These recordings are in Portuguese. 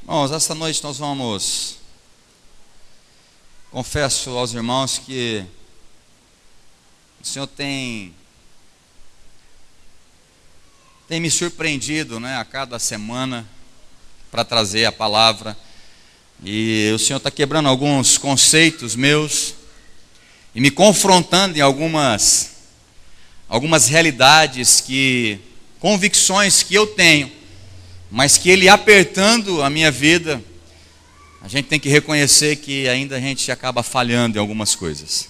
Irmãos, essa noite nós vamos... Confesso aos irmãos que o Senhor tem me surpreendido, a cada semana para trazer a palavra. E o Senhor está quebrando alguns conceitos meus e me confrontando em algumas realidades, convicções que eu tenho, mas que Ele apertando a minha vida, a gente tem que reconhecer que ainda a gente acaba falhando em algumas coisas.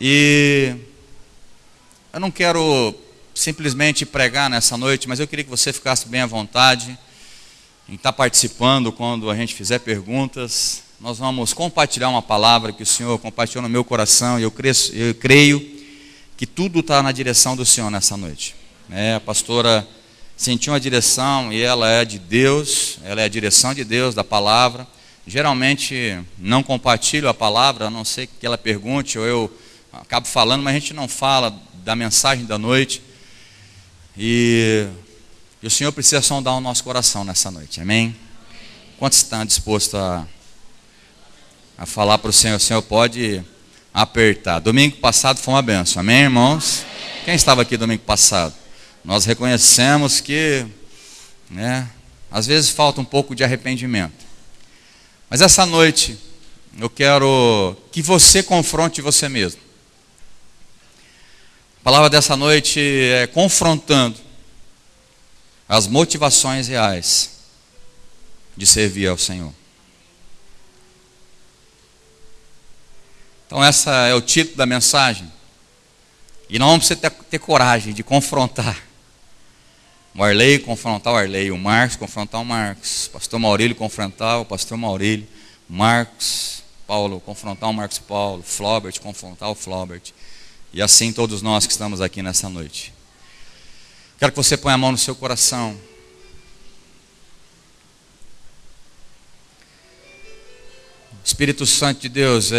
E eu não quero simplesmente pregar nessa noite, mas eu queria que você ficasse bem à vontade em estar participando quando a gente fizer perguntas. Nós vamos compartilhar uma palavra que o Senhor compartilhou no meu coração, e eu creio que tudo está na direção do Senhor nessa noite. A pastora sentiu uma direção e ela é de Deus, ela é a direção de Deus, da palavra. Geralmente não compartilho a palavra, a não ser que ela pergunte, ou eu acabo falando, mas a gente não fala da mensagem da noite. E o Senhor precisa sondar o nosso coração nessa noite, amém? Quantos estão dispostos a falar para o Senhor? O Senhor pode apertar. Domingo passado foi uma bênção, amém, irmãos? Quem estava aqui domingo passado? Nós reconhecemos que, às vezes falta um pouco de arrependimento. Mas essa noite, eu quero que você confronte você mesmo. A palavra dessa noite é confrontando as motivações reais de servir ao Senhor. Então esse é o título da mensagem. E nós vamos ter coragem de confrontar. O Arley confrontar o Arley, o Marcos confrontar o Marcos, o pastor Maurílio confrontar o pastor Maurílio, Marcos Paulo confrontar o Marcos Paulo, Flaubert confrontar o Flaubert, e assim todos nós que estamos aqui nessa noite. Quero que você ponha a mão no seu coração. Espírito Santo de Deus,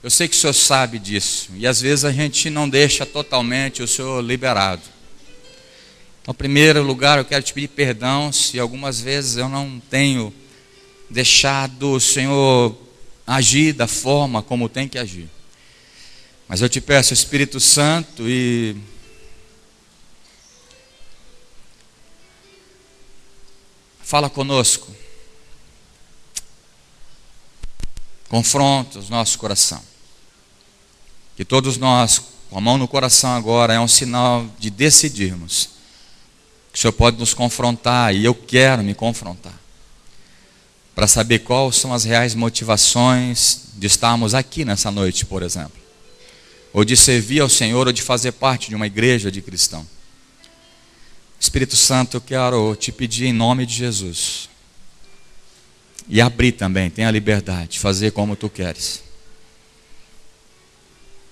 eu sei que o Senhor sabe disso, e às vezes a gente não deixa totalmente o Senhor liberado. Então, em primeiro lugar, eu quero te pedir perdão se algumas vezes eu não tenho deixado o Senhor agir da forma como tem que agir. Mas eu te peço, Espírito Santo, e fala conosco, confronta os nossos corações. Que todos nós, com a mão no coração agora, é um sinal de decidirmos que o Senhor pode nos confrontar, e eu quero me confrontar, para saber quais são as reais motivações de estarmos aqui nessa noite, por exemplo, ou de servir ao Senhor, ou de fazer parte de uma igreja de cristão. Espírito Santo, eu quero te pedir em nome de Jesus, e abrir também, tenha a liberdade de fazer como tu queres.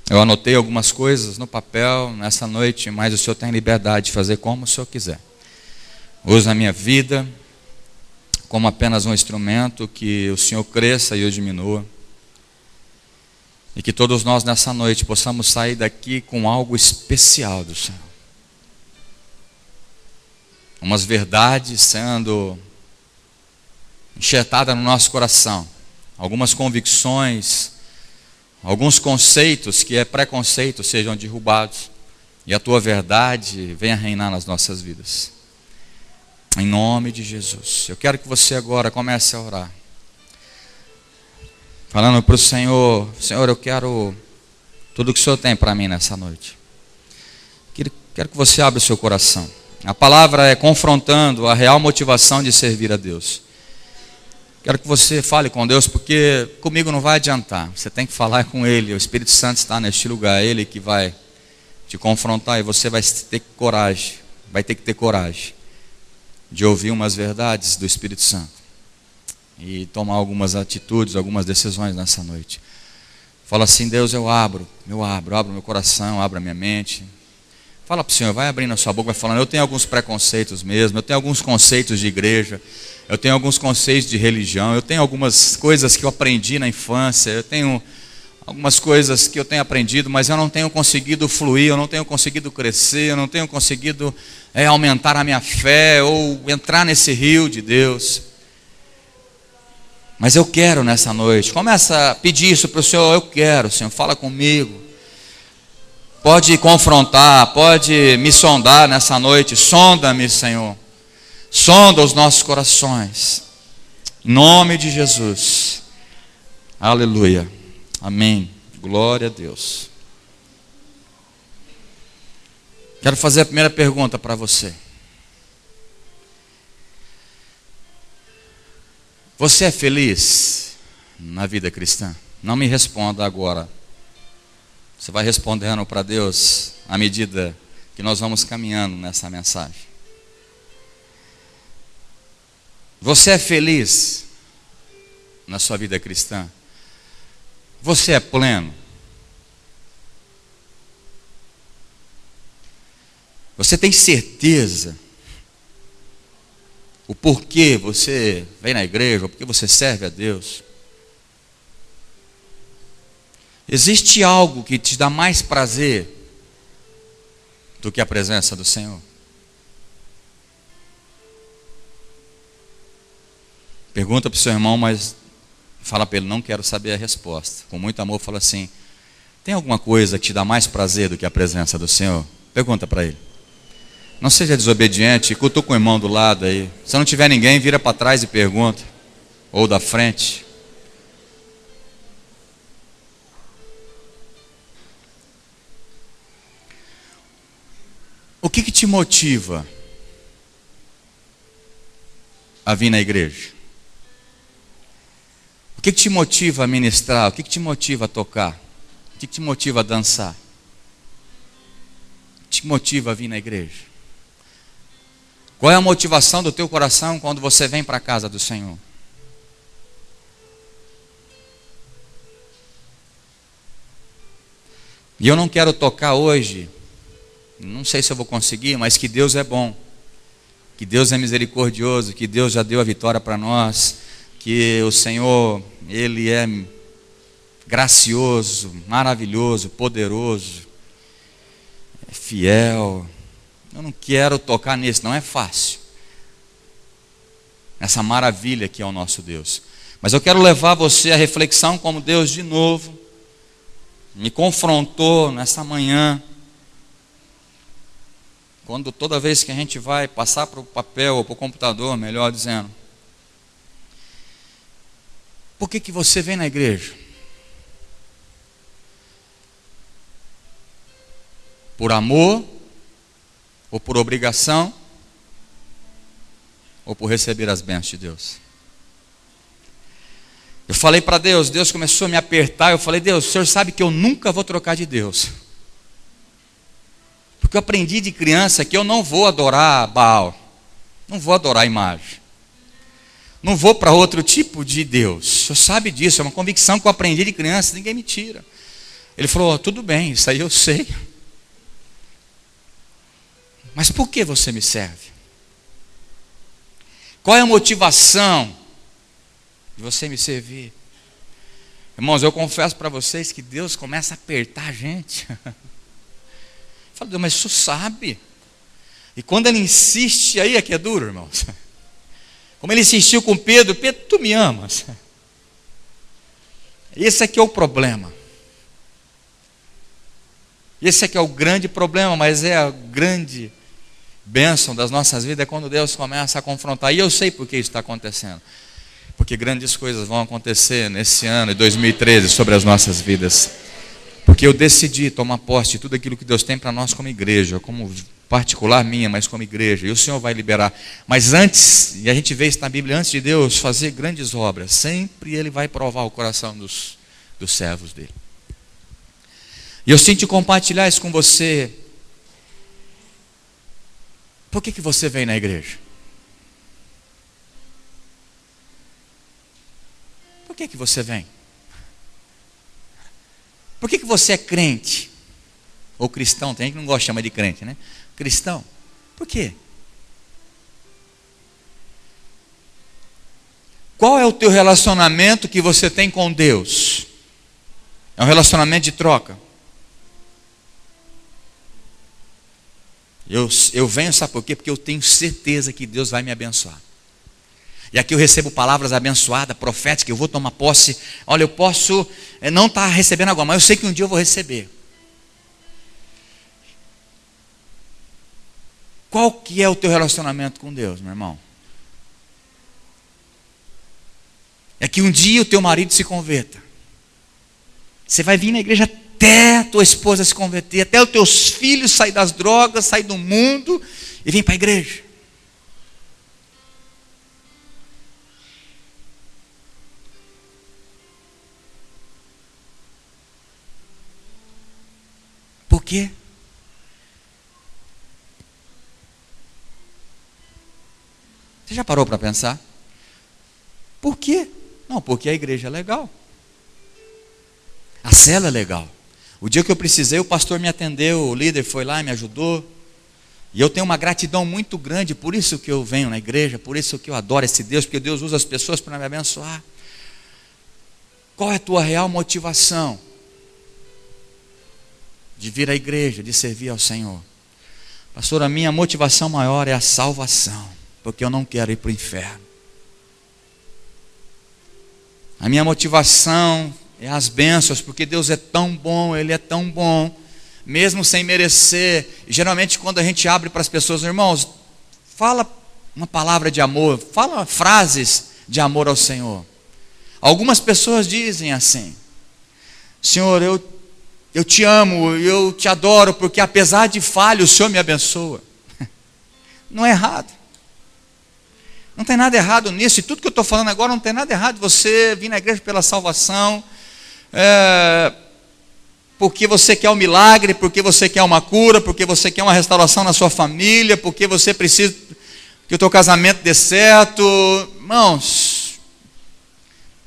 Eu anotei algumas coisas no papel nessa noite, mas o Senhor tem liberdade de fazer como o Senhor quiser. Use a minha vida como apenas um instrumento, que o Senhor cresça e eu diminua. E que todos nós nessa noite possamos sair daqui com algo especial do Senhor. Umas verdades sendo enxertadas no nosso coração. Algumas convicções, alguns conceitos que é preconceito sejam derrubados, e a tua verdade venha reinar nas nossas vidas. Em nome de Jesus. Eu quero que você agora comece a orar, falando para o Senhor: Senhor, eu quero tudo que o Senhor tem para mim nessa noite. Quero que você abra o seu coração. A palavra é confrontando a real motivação de servir a Deus. Quero que você fale com Deus, porque comigo não vai adiantar. Você tem que falar com Ele. O Espírito Santo está neste lugar. É Ele que vai te confrontar, e você vai ter que ter coragem de ouvir umas verdades do Espírito Santo e tomar algumas atitudes, algumas decisões nessa noite. Fala assim: Deus, eu abro meu coração, abro a minha mente. Fala para o Senhor, vai abrindo a sua boca, vai falando: eu tenho alguns preconceitos mesmo, eu tenho alguns conceitos de igreja, eu tenho alguns conceitos de religião, eu tenho algumas coisas que eu aprendi na infância, eu tenho algumas coisas que eu tenho aprendido, mas eu não tenho conseguido fluir, eu não tenho conseguido crescer, eu não tenho conseguido aumentar a minha fé ou entrar nesse rio de Deus. Mas eu quero nessa noite. Começa a pedir isso para o Senhor. Eu quero, Senhor, fala comigo. Pode confrontar, pode me sondar nessa noite. Sonda-me, Senhor. Sonda os nossos corações. Em nome de Jesus. Aleluia. Amém. Glória a Deus. Quero fazer a primeira pergunta para você. Você é feliz na vida cristã? Não me responda agora. Você vai respondendo para Deus à medida que nós vamos caminhando nessa mensagem. Você é feliz na sua vida cristã? Você é pleno? Você tem certeza o porquê você vem na igreja, o porquê você serve a Deus? Existe algo que te dá mais prazer do que a presença do Senhor? Pergunta para o seu irmão, mas fala para ele, não quero saber a resposta. Com muito amor fala assim, tem alguma coisa que te dá mais prazer do que a presença do Senhor? Pergunta para ele. Não seja desobediente, cutuca com o irmão do lado aí. Se não tiver ninguém, vira para trás e pergunta. Ou da frente. O que te motiva a vir na igreja? O que te motiva a ministrar? O que te motiva a tocar? O que te motiva a dançar? O que te motiva a vir na igreja? Qual é a motivação do teu coração quando você vem para a casa do Senhor? E eu não quero tocar hoje, não sei se eu vou conseguir, mas que Deus é bom, que Deus é misericordioso, que Deus já deu a vitória para nós, que o Senhor, Ele é gracioso, maravilhoso, poderoso, é fiel. Eu não quero tocar nisso, não é fácil. Essa maravilha que é o nosso Deus. Mas eu quero levar você à reflexão como Deus de novo me confrontou nessa manhã. Quando toda vez que a gente vai passar para o papel ou para o computador, melhor dizendo. Por que você vem na igreja? Por amor? Ou por obrigação, ou por receber as bênçãos de Deus. Eu falei para Deus, Deus começou a me apertar, eu falei, Deus, o Senhor sabe que eu nunca vou trocar de Deus. Porque eu aprendi de criança que eu não vou adorar Baal, não vou adorar a imagem, não vou para outro tipo de Deus. O Senhor sabe disso, é uma convicção que eu aprendi de criança, ninguém me tira. Ele falou, tudo bem, isso aí eu sei. Mas por que você me serve? Qual é a motivação de você me servir? Irmãos, eu confesso para vocês que Deus começa a apertar a gente. Eu falo, Deus, mas o senhor sabe. E quando Ele insiste, aí é que é duro, irmãos. Como Ele insistiu com Pedro, Pedro, tu me amas. Esse aqui é o problema. Esse aqui é o grande problema, mas é a grande bênção das nossas vidas, é quando Deus começa a confrontar. E eu sei por que isso está acontecendo. Porque grandes coisas vão acontecer nesse ano de 2013 sobre as nossas vidas. Porque eu decidi tomar posse de tudo aquilo que Deus tem para nós como igreja, como particular minha, mas como igreja. E o Senhor vai liberar. Mas antes, e a gente vê isso na Bíblia, antes de Deus fazer grandes obras, sempre Ele vai provar o coração dos servos dele. E eu sinto compartilhar isso com você. Por que você vem na igreja? Por que você vem? Por que você é crente? Ou cristão, tem gente que não gosta de chamar de crente, né? Cristão. Por quê? Qual é o teu relacionamento que você tem com Deus? É um relacionamento de troca. Eu venho, sabe por quê? Porque eu tenho certeza que Deus vai me abençoar. E aqui eu recebo palavras abençoadas, proféticas, eu vou tomar posse. Olha, eu posso não estar recebendo agora, mas eu sei que um dia eu vou receber. Qual que é o teu relacionamento com Deus, meu irmão? É que um dia o teu marido se converta. Você vai vir na igreja até a tua esposa se converter, até os teus filhos sair das drogas, sair do mundo e vir para a igreja. Por quê? Você já parou para pensar? Por quê? Não, porque a igreja é legal. A cela é legal. O dia que eu precisei, o pastor me atendeu, o líder foi lá e me ajudou. E eu tenho uma gratidão muito grande, por isso que eu venho na igreja, por isso que eu adoro esse Deus, porque Deus usa as pessoas para me abençoar. Qual é a tua real motivação de vir à igreja, de servir ao Senhor? Pastor, a minha motivação maior é a salvação, porque eu não quero ir para o inferno. A minha motivação é as bênçãos, porque Deus é tão bom, Ele é tão bom, mesmo sem merecer. E geralmente quando a gente abre para as pessoas, irmãos, fala uma palavra de amor, fala frases de amor ao Senhor. Algumas pessoas dizem assim: Senhor, eu te amo, eu te adoro, porque apesar de falha, o Senhor me abençoa. Não é errado. Não tem nada errado nisso, e tudo que eu estou falando agora não tem nada errado. Você vir na igreja pela salvação, porque você quer um milagre, porque você quer uma cura, porque você quer uma restauração na sua família, porque você precisa que o teu casamento dê certo. Irmãos,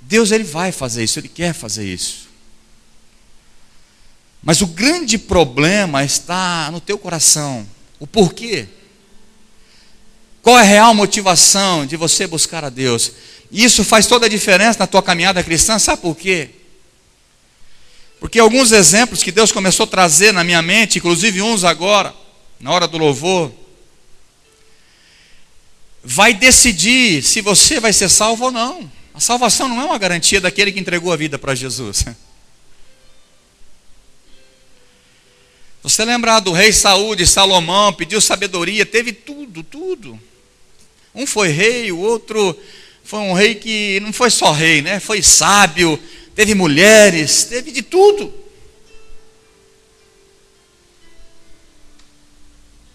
Deus, Ele vai fazer isso, Ele quer fazer isso. Mas o grande problema está no teu coração. O porquê? Qual é a real motivação de você buscar a Deus? Isso faz toda a diferença na tua caminhada cristã. Sabe por quê? Porque alguns exemplos que Deus começou a trazer na minha mente, inclusive uns agora, na hora do louvor, vai decidir se você vai ser salvo ou não. A salvação não é uma garantia daquele que entregou a vida para Jesus. Você lembrar do rei Saul, de Salomão, pediu sabedoria, teve tudo. Um foi rei, o outro foi um rei que não foi só rei, né? Foi sábio, teve mulheres, teve de tudo.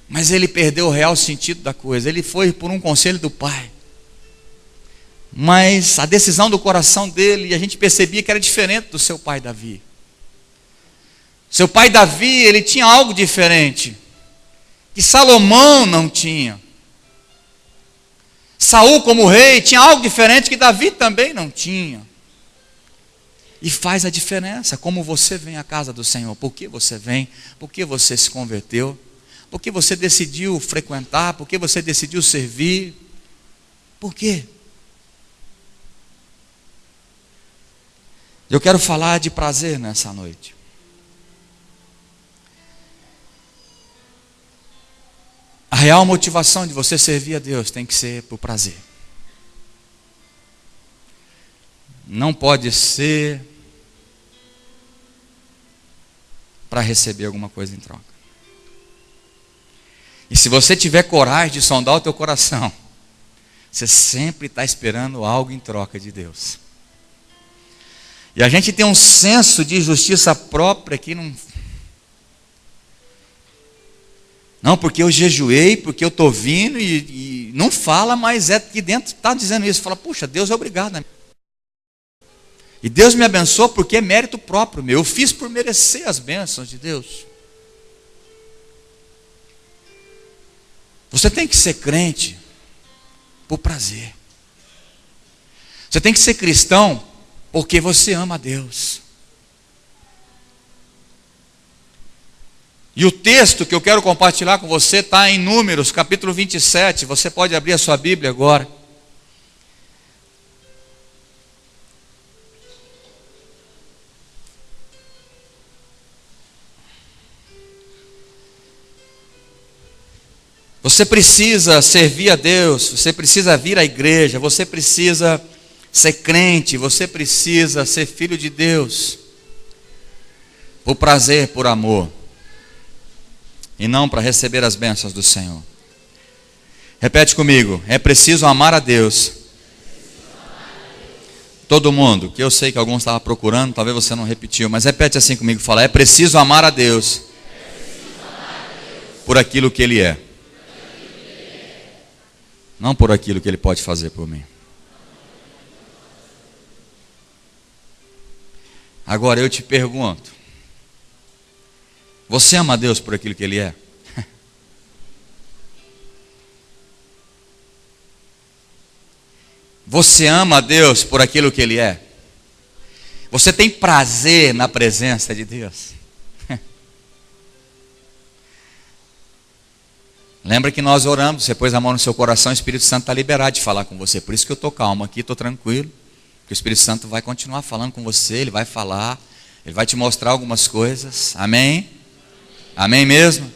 Mas ele perdeu o real sentido da coisa. Ele foi por um conselho do pai. Mas a decisão do coração dele, a gente percebia que era diferente do seu pai Davi. Seu pai Davi, ele tinha algo diferente, que Salomão não tinha. Saul como rei tinha algo diferente que Davi também não tinha. E faz a diferença como você vem à casa do Senhor. Por que você vem? Por que você se converteu? Por que você decidiu frequentar? Por que você decidiu servir? Por quê? Eu quero falar de prazer nessa noite. A real motivação de você servir a Deus tem que ser por prazer. Não pode ser para receber alguma coisa em troca. E se você tiver coragem de sondar o teu coração, você sempre está esperando algo em troca de Deus. E a gente tem um senso de justiça própria que não, porque eu jejuei, porque eu estou vindo e não fala, mas é que dentro está dizendo isso. Fala, puxa, Deus é obrigado. E Deus me abençoou porque é mérito próprio meu. Eu fiz por merecer as bênçãos de Deus. Você tem que ser crente por prazer. Você tem que ser cristão porque você ama a Deus. E o texto que eu quero compartilhar com você está em Números, capítulo 27. Você pode abrir a sua Bíblia agora. Você precisa servir a Deus, você precisa vir à igreja, você precisa ser crente, você precisa ser filho de Deus, por prazer, por amor, e não para receber as bênçãos do Senhor. Repete comigo: é preciso amar a Deus. Todo mundo, que eu sei que alguns estavam procurando, talvez você não repetiu, mas repete assim comigo, fala: é preciso amar a Deus por aquilo que Ele é, não por aquilo que Ele pode fazer por mim. Agora eu te pergunto, você ama a Deus por aquilo que Ele é? Você ama a Deus por aquilo que Ele é? Você tem prazer na presença de Deus? Lembra que nós oramos, você pôs a mão no seu coração, o Espírito Santo está liberado de falar com você. Por isso que eu estou calmo aqui, estou tranquilo. Porque o Espírito Santo vai continuar falando com você, Ele vai falar, Ele vai te mostrar algumas coisas. Amém? Amém mesmo?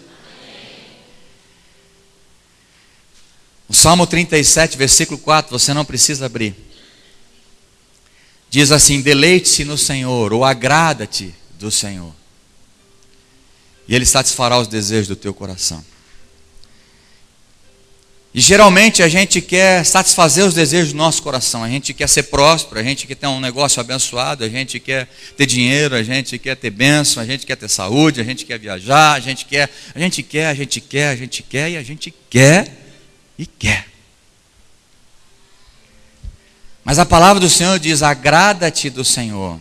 O Salmo 37, versículo 4, você não precisa abrir. Diz assim: deleite-se no Senhor, ou agrada-te do Senhor, e Ele satisfará os desejos do teu coração. E geralmente a gente quer satisfazer os desejos do nosso coração. A gente quer ser próspero, a gente quer ter um negócio abençoado, a gente quer ter dinheiro, a gente quer ter bênção, a gente quer ter saúde, a gente quer viajar, a gente quer e quer. Mas a palavra do Senhor diz: agrada-te do Senhor.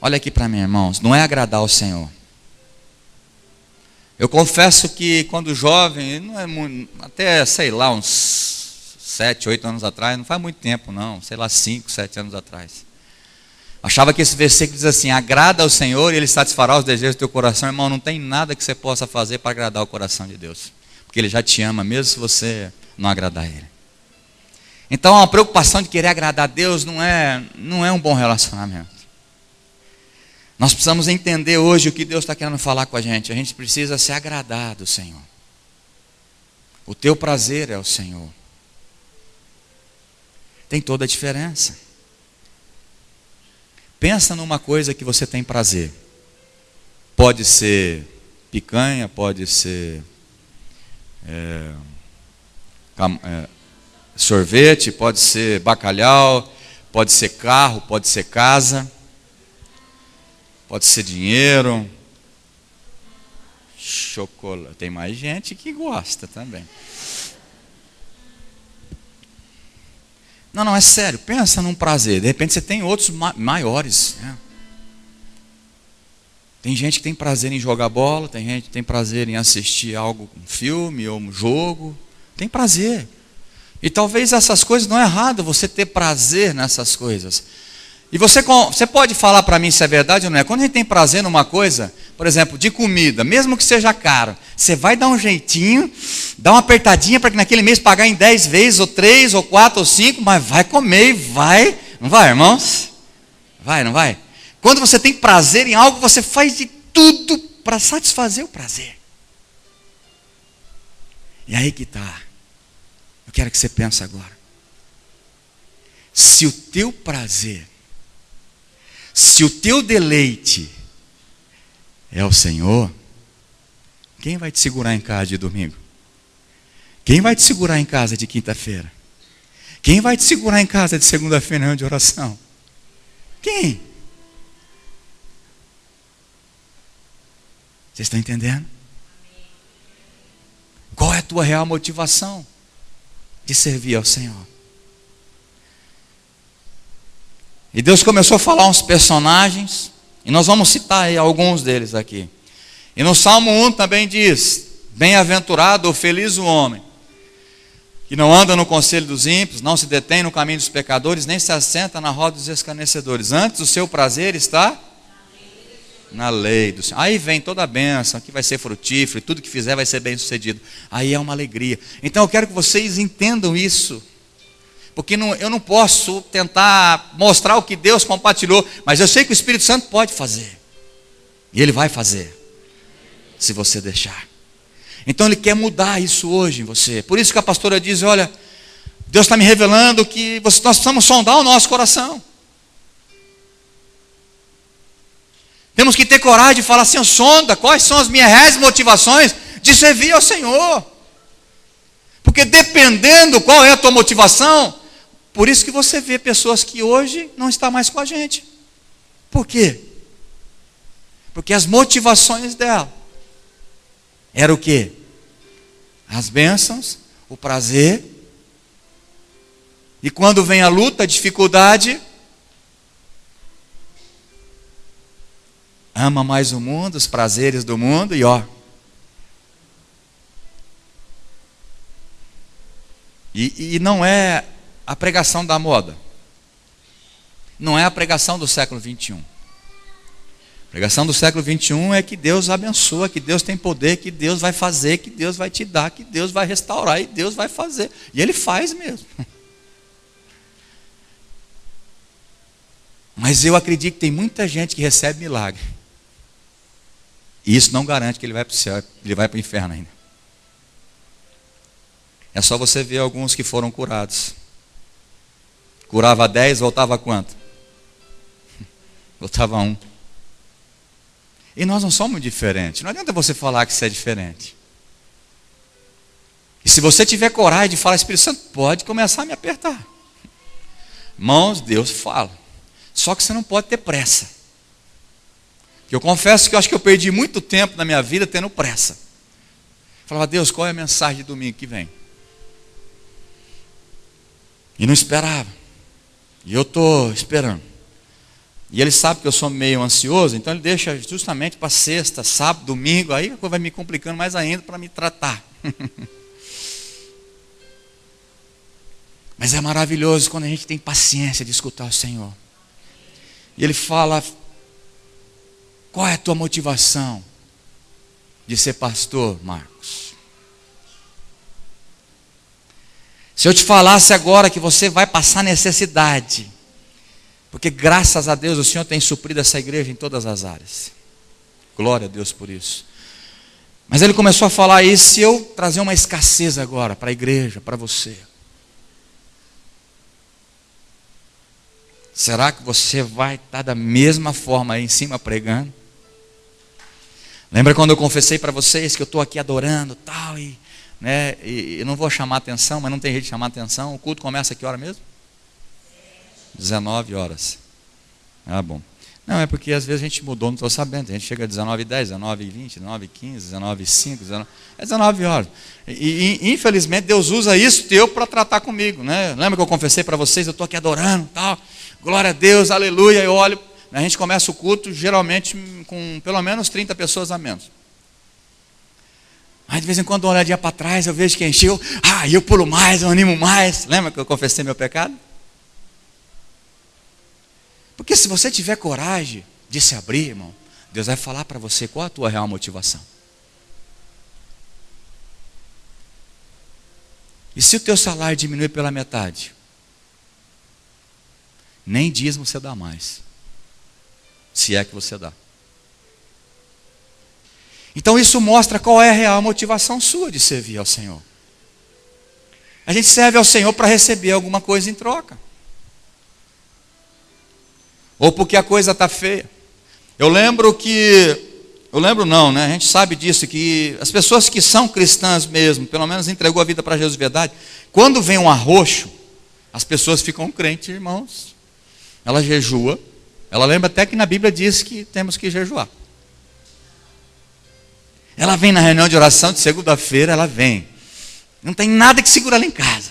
Olha aqui para mim, irmãos, não é agradar ao Senhor. Eu confesso que quando jovem, não é muito, até sei lá, uns 7, 8 anos atrás, não faz muito tempo não, sei lá, 5, 7 anos atrás, achava que esse versículo diz assim: agrada ao Senhor e Ele satisfará os desejos do teu coração. Irmão, não tem nada que você possa fazer para agradar o coração de Deus, porque Ele já te ama, mesmo se você não agradar a Ele. Então a preocupação de querer agradar a Deus não é um bom relacionamento. Nós precisamos entender hoje o que Deus está querendo falar com a gente. A gente precisa se agradar do Senhor. O teu prazer é o Senhor. Tem toda a diferença. Pensa numa coisa que você tem prazer. Pode ser picanha, pode ser sorvete, pode ser bacalhau, pode ser carro, pode ser casa, pode ser dinheiro, chocolate. Tem mais gente que gosta também. Não, é sério, pensa num prazer. De repente você tem outros maiores, né? Tem gente que tem prazer em jogar bola, tem gente que tem prazer em assistir algo, um filme ou um jogo. Tem prazer. E talvez essas coisas não é errado você ter prazer nessas coisas. E você pode falar para mim se é verdade ou não é. Quando a gente tem prazer numa coisa, por exemplo, de comida, mesmo que seja caro, você vai dar um jeitinho, dá uma apertadinha para que naquele mês pagar em 10 vezes, ou 3, ou 4, ou 5, mas vai comer e vai. Não vai, irmãos? Vai, não vai? Quando você tem prazer em algo, você faz de tudo para satisfazer o prazer. E aí que está. Eu quero que você pense agora. Se o teu prazer, se o teu deleite é o Senhor, quem vai te segurar em casa de domingo? Quem vai te segurar em casa de quinta-feira? Quem vai te segurar em casa de segunda-feira de oração? Quem? Vocês estão entendendo? Qual é a tua real motivação de servir ao Senhor? E Deus começou a falar uns personagens, e nós vamos citar aí alguns deles aqui. E no Salmo 1 também diz: bem-aventurado ou feliz o homem que não anda no conselho dos ímpios, não se detém no caminho dos pecadores, nem se assenta na roda dos escarnecedores. Antes o seu prazer está na lei do Senhor. Aí vem toda a bênção, que vai ser frutífero, e tudo que fizer vai ser bem sucedido. Aí é uma alegria. Então eu quero que vocês entendam isso. Porque eu não posso tentar mostrar o que Deus compartilhou, mas eu sei que o Espírito Santo pode fazer. E Ele vai fazer, se você deixar. Então Ele quer mudar isso hoje em você. Por isso que a pastora diz, olha, Deus está me revelando que nós precisamos sondar o nosso coração. Temos que ter coragem de falar assim, sonda, quais são as minhas reais motivações de servir ao Senhor. Porque dependendo qual é a tua motivação, por isso que você vê pessoas que hoje não estão mais com a gente. Por quê? Porque as motivações dela era o quê? As bênçãos, o prazer. E quando vem a luta, a dificuldade, ama mais o mundo, os prazeres do mundo e ó. E não é a pregação da moda. Não é a pregação do século 21. A pregação do século 21 é que Deus abençoa, que Deus tem poder, que Deus vai fazer, que Deus vai te dar, que Deus vai restaurar e Deus vai fazer. E Ele faz mesmo. Mas eu acredito que tem muita gente que recebe milagre. E isso não garante que ele vai para o céu, ele vai para o inferno ainda. É só você ver alguns que foram curados. Curava 10, voltava a quanto? Voltava 1. E nós não somos diferentes. Não adianta você falar que você é diferente. E se você tiver coragem de falar, Espírito Santo, pode começar a me apertar. Irmãos, Deus fala. Só que você não pode ter pressa. Eu confesso que eu acho que eu perdi muito tempo na minha vida tendo pressa. Falava, Deus, qual é a mensagem de domingo que vem? E não esperava. E eu estou esperando. E Ele sabe que eu sou meio ansioso, então Ele deixa justamente para sexta, sábado, domingo, aí a coisa vai me complicando mais ainda para me tratar. Mas é maravilhoso quando a gente tem paciência de escutar o Senhor. E Ele fala, qual é a tua motivação de ser pastor, Marcos? Se eu te falasse agora que você vai passar necessidade, porque graças a Deus o Senhor tem suprido essa igreja em todas as áreas. Glória a Deus por isso. Mas Ele começou a falar isso e eu trazer uma escassez agora para a igreja, para você. Será que você vai estar da mesma forma aí em cima pregando? Lembra quando eu confessei para vocês que eu estou aqui adorando tal, e eu não vou chamar atenção, mas não tem jeito de chamar atenção. O culto começa a que hora mesmo? 19 horas. Ah, bom. Não, é porque às vezes a gente mudou, não estou sabendo. A gente chega a 19h10, 19h20, 19h15, 19h05, 19... é 19 horas. E infelizmente Deus usa isso teu para tratar comigo, né? Lembra que eu confessei para vocês, eu estou aqui adorando tal. Glória a Deus, aleluia. Eu olho, a gente começa o culto geralmente com pelo menos 30 pessoas a menos. Aí de vez em quando, uma olhadinha para trás, eu vejo que encheu. Eu pulo mais, eu animo mais. Lembra que eu confessei meu pecado? Porque se você tiver coragem de se abrir, irmão, Deus vai falar para você qual a tua real motivação. E se o teu salário diminuir pela metade? Nem dízimo você dá mais. Se é que você dá. Então isso mostra qual é a real motivação sua de servir ao Senhor. A gente serve ao Senhor para receber alguma coisa em troca. Ou porque a coisa está feia. Eu lembro não, né? A gente sabe disso, que as pessoas que são cristãs mesmo, pelo menos entregou a vida para Jesus de verdade, quando vem um arroxo, as pessoas ficam crentes, irmãos. Ela jejua. Ela lembra até que na Bíblia diz que temos que jejuar. Ela vem na reunião de oração de segunda-feira, ela vem. Não tem nada que segura ela em casa.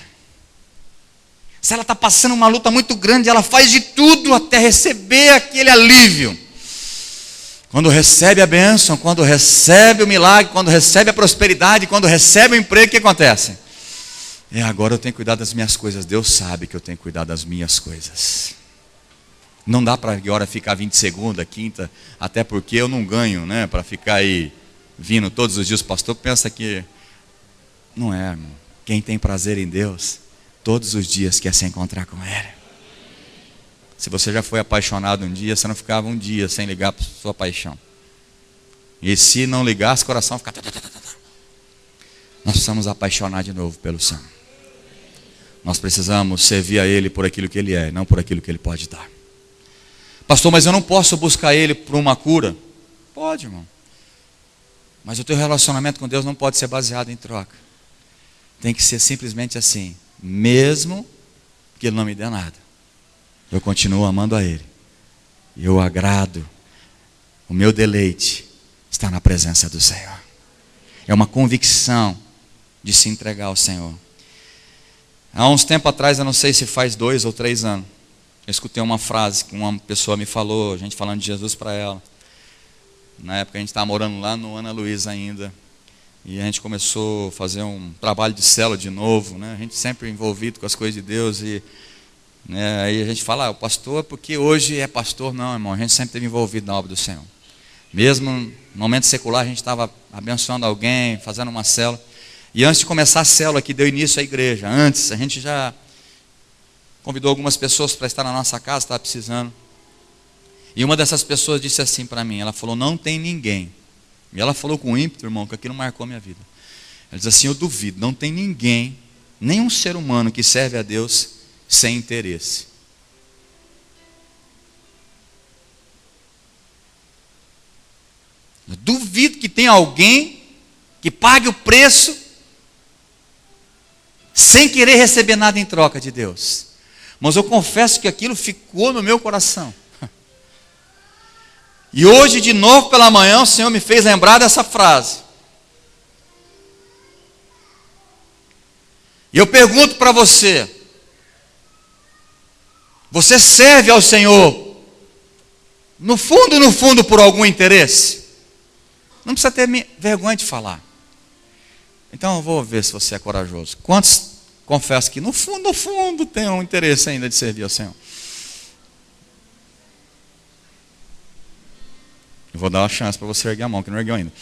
Se ela está passando uma luta muito grande, ela faz de tudo até receber aquele alívio. Quando recebe a bênção, quando recebe o milagre, quando recebe a prosperidade, quando recebe o emprego, o que acontece? Agora eu tenho que cuidar das minhas coisas. Deus sabe que eu tenho que cuidar das minhas coisas. Não dá para agora ficar vindo de segunda, quinta, até porque eu não ganho, né? Para ficar aí vindo todos os dias. O pastor pensa que não é, irmão. Quem tem prazer em Deus, todos os dias quer se encontrar com Ele. Se você já foi apaixonado um dia, você não ficava um dia sem ligar para sua paixão. E se não ligasse, o coração fica... Nós precisamos apaixonar de novo pelo Senhor. Nós precisamos servir a Ele por aquilo que Ele é, não por aquilo que Ele pode dar. Pastor, mas eu não posso buscar Ele por uma cura? Pode, irmão. Mas o teu relacionamento com Deus não pode ser baseado em troca. Tem que ser simplesmente assim. Mesmo que Ele não me dê nada, eu continuo amando a Ele. Eu agrado. O meu deleite está na presença do Senhor. É uma convicção de se entregar ao Senhor. Há uns tempos atrás, eu não sei se faz 2 ou 3 anos, eu escutei uma frase que uma pessoa me falou, a gente falando de Jesus para ela. Na época a gente estava morando lá no Ana Luísa ainda. E a gente começou a fazer um trabalho de célula de novo, né? A gente sempre envolvido com as coisas de Deus. E né, aí a gente fala, o pastor, porque hoje é pastor. Não, irmão, a gente sempre esteve envolvido na obra do Senhor. Mesmo no momento secular, a gente estava abençoando alguém, fazendo uma célula. E antes de começar a célula que deu início à igreja, antes, a gente já convidou algumas pessoas para estar na nossa casa, estava precisando. E uma dessas pessoas disse assim para mim, ela falou, não tem ninguém. E ela falou com ímpeto, irmão, que aquilo marcou minha vida. Ela diz assim, eu duvido, não tem ninguém, nenhum ser humano que serve a Deus sem interesse. Eu duvido que tenha alguém que pague o preço sem querer receber nada em troca de Deus. Mas eu confesso que aquilo ficou no meu coração. E hoje, de novo pela manhã, o Senhor me fez lembrar dessa frase. E eu pergunto para você: você serve ao Senhor, no fundo, por algum interesse? Não precisa ter vergonha de falar. Então eu vou ver se você é corajoso. Quantos confessam que no fundo, tem um interesse ainda de servir ao Senhor? Eu vou dar uma chance para você erguer a mão, que não ergueu ainda.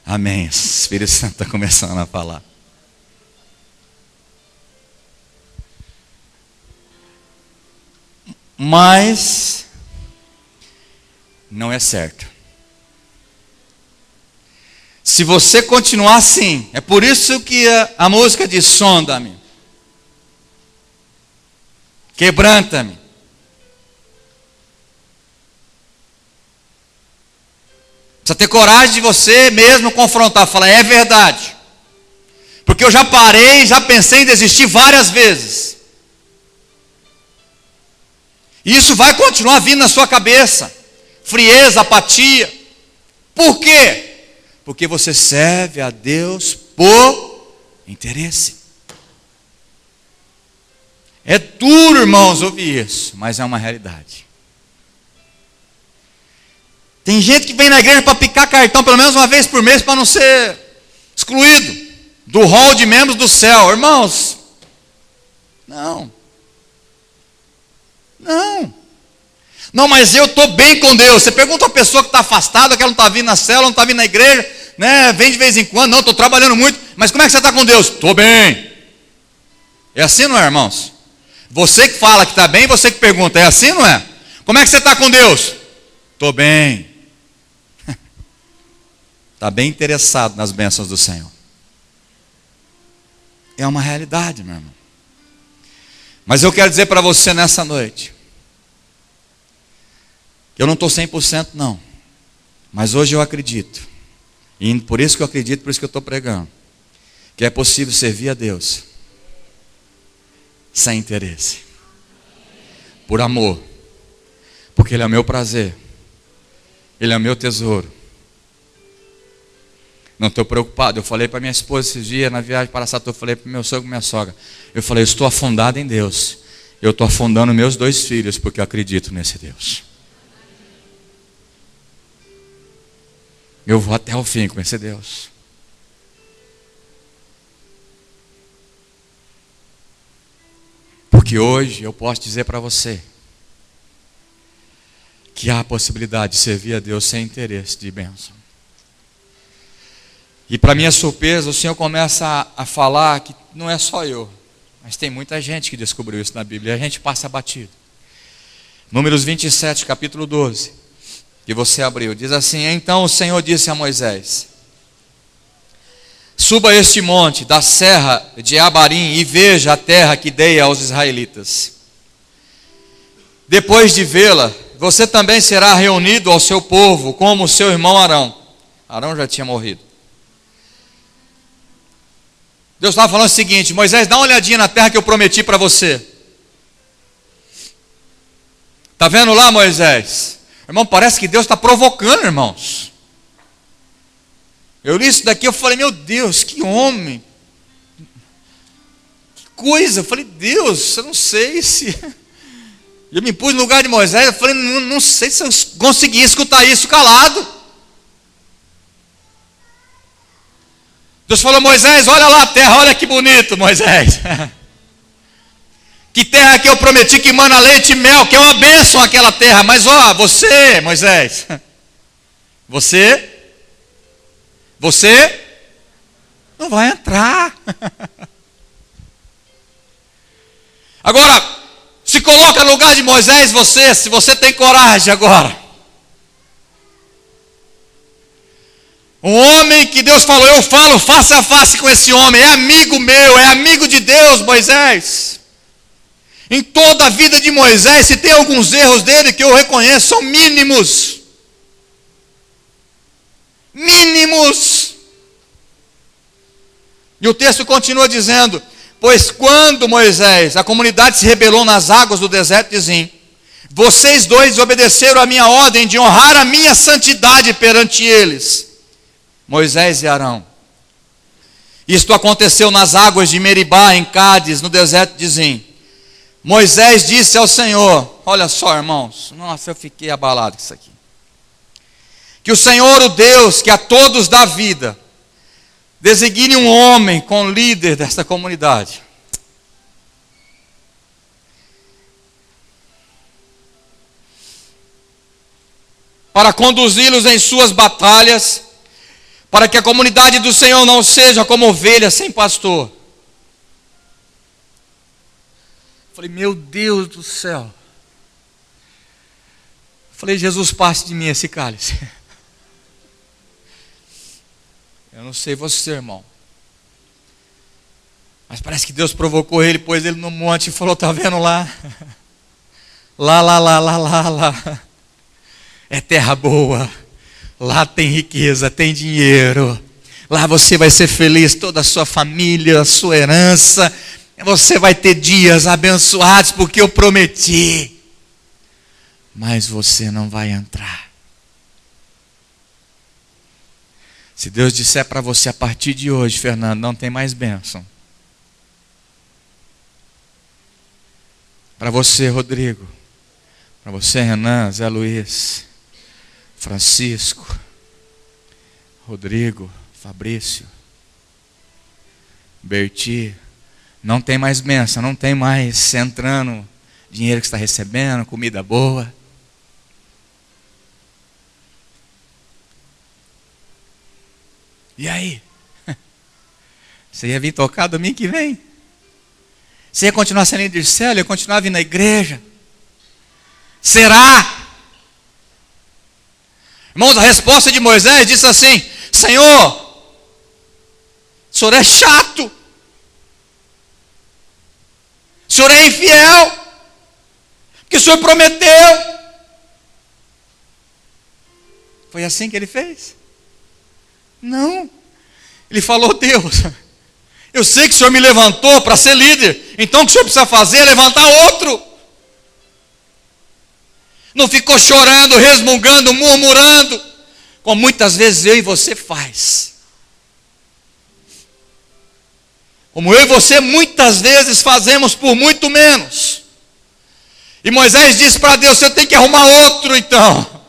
Amém. O Espírito Santo está começando a falar. Mas não é certo. Se você continuar assim, é por isso que a música diz: sonda-me, quebranta-me. Precisa ter coragem de você mesmo confrontar, falar, é verdade. Porque eu já parei, já pensei em desistir várias vezes. E isso vai continuar vindo na sua cabeça. Frieza, apatia. Por quê? Porque você serve a Deus por interesse. É duro, irmãos, ouvir isso, mas é uma realidade. Tem gente que vem na igreja para picar cartão pelo menos uma vez por mês para não ser excluído do hall de membros do céu. Irmãos, não, mas eu estou bem com Deus. Você pergunta a pessoa que está afastada, que ela não está vindo na célula, não está vindo na igreja, né? Vem de vez em quando, não, estou trabalhando muito, mas como é que você está com Deus? Estou bem. É assim, não é, irmãos? Você que fala que está bem, você que pergunta, é assim, não é? Como é que você está com Deus? Estou bem. Está bem interessado nas bênçãos do Senhor. É uma realidade, meu irmão. Mas eu quero dizer para você nessa noite, eu não estou 100% não, mas hoje eu acredito, e por isso que eu acredito, por isso que eu estou pregando, que é possível servir a Deus sem interesse, por amor, porque Ele é o meu prazer, Ele é o meu tesouro. Não estou preocupado. Eu falei para minha esposa esses dias na viagem para Araçatuba, eu falei para meu sogro e minha sogra, eu falei, eu estou afundado em Deus, eu estou afundando meus 2 filhos, porque eu acredito nesse Deus. Eu vou até o fim com esse Deus. Porque hoje eu posso dizer para você que há a possibilidade de servir a Deus sem interesse de bênção. E para minha surpresa, o Senhor começa a falar que não é só eu, mas tem muita gente que descobriu isso na Bíblia, e a gente passa batido. Números 27, capítulo 12. que você abriu. Diz assim: então o Senhor disse a Moisés: suba este monte da serra de Abarim e veja a terra que dei aos israelitas. Depois de vê-la, você também será reunido ao seu povo, como o seu irmão Arão. Arão já tinha morrido. Deus estava falando o seguinte: Moisés, dá uma olhadinha na terra que eu prometi para você. Está vendo lá, Moisés? Irmão, parece que Deus está provocando, irmãos. Eu li isso daqui, eu falei: meu Deus, que homem, que coisa. Eu falei: Deus, eu não sei se... Eu me pus no lugar de Moisés, eu falei: não sei se eu consegui escutar isso calado. Deus falou: Moisés, olha lá a terra, olha que bonito, Moisés. Que terra que eu prometi que mana leite e mel, que é uma bênção aquela terra. Mas ó, você, Moisés, você não vai entrar. Agora, se coloca no lugar de Moisés, se você tem coragem agora. Um homem que Deus falou: eu falo face a face com esse homem, é amigo meu, é amigo de Deus, Moisés. Em toda a vida de Moisés, se tem alguns erros dele que eu reconheço, são mínimos. Mínimos. E o texto continua dizendo: pois quando Moisés, a comunidade se rebelou nas águas do deserto de Zim, vocês dois desobedeceram a minha ordem de honrar a minha santidade perante eles, Moisés e Arão. Isto aconteceu nas águas de Meribá, em Cádiz, no deserto de Zim. Moisés disse ao Senhor: olha só, irmãos, nossa, eu fiquei abalado com isso aqui. Que o Senhor, o Deus que a todos dá vida, designe um homem como líder desta comunidade. Para conduzi-los em suas batalhas, para que a comunidade do Senhor não seja como ovelha sem pastor. Falei: meu Deus do céu. Falei: Jesus, passe de mim esse cálice. Eu não sei você, irmão, mas parece que Deus provocou ele, pôs ele no monte e falou: tá vendo lá? Lá. É terra boa. Lá tem riqueza, tem dinheiro. Lá você vai ser feliz, toda a sua família, a sua herança. Você vai ter dias abençoados, porque eu prometi. Mas você não vai entrar. Se Deus disser para você: a partir de hoje, Fernando, não tem mais bênção. Para você, Rodrigo. Para você, Renan, Zé Luiz, Francisco, Rodrigo, Fabrício, Berti, não tem mais bênção, não tem mais entrando dinheiro que está recebendo, comida boa. E aí? Você ia vir tocar domingo que vem? Você ia continuar sendo líder de célula? Ia continuar vindo na igreja? Será? Irmãos, a resposta de Moisés disse assim: Senhor, o Senhor é chato. O Senhor é infiel. Porque o Senhor prometeu. Foi assim que ele fez? Não. Ele falou: Deus, eu sei que o Senhor me levantou para ser líder, então o que o Senhor precisa fazer é levantar outro. Não ficou chorando, resmungando, murmurando, como muitas vezes eu e você faz. Como eu e você muitas vezes fazemos por muito menos. E Moisés disse para Deus: você tem que arrumar outro então,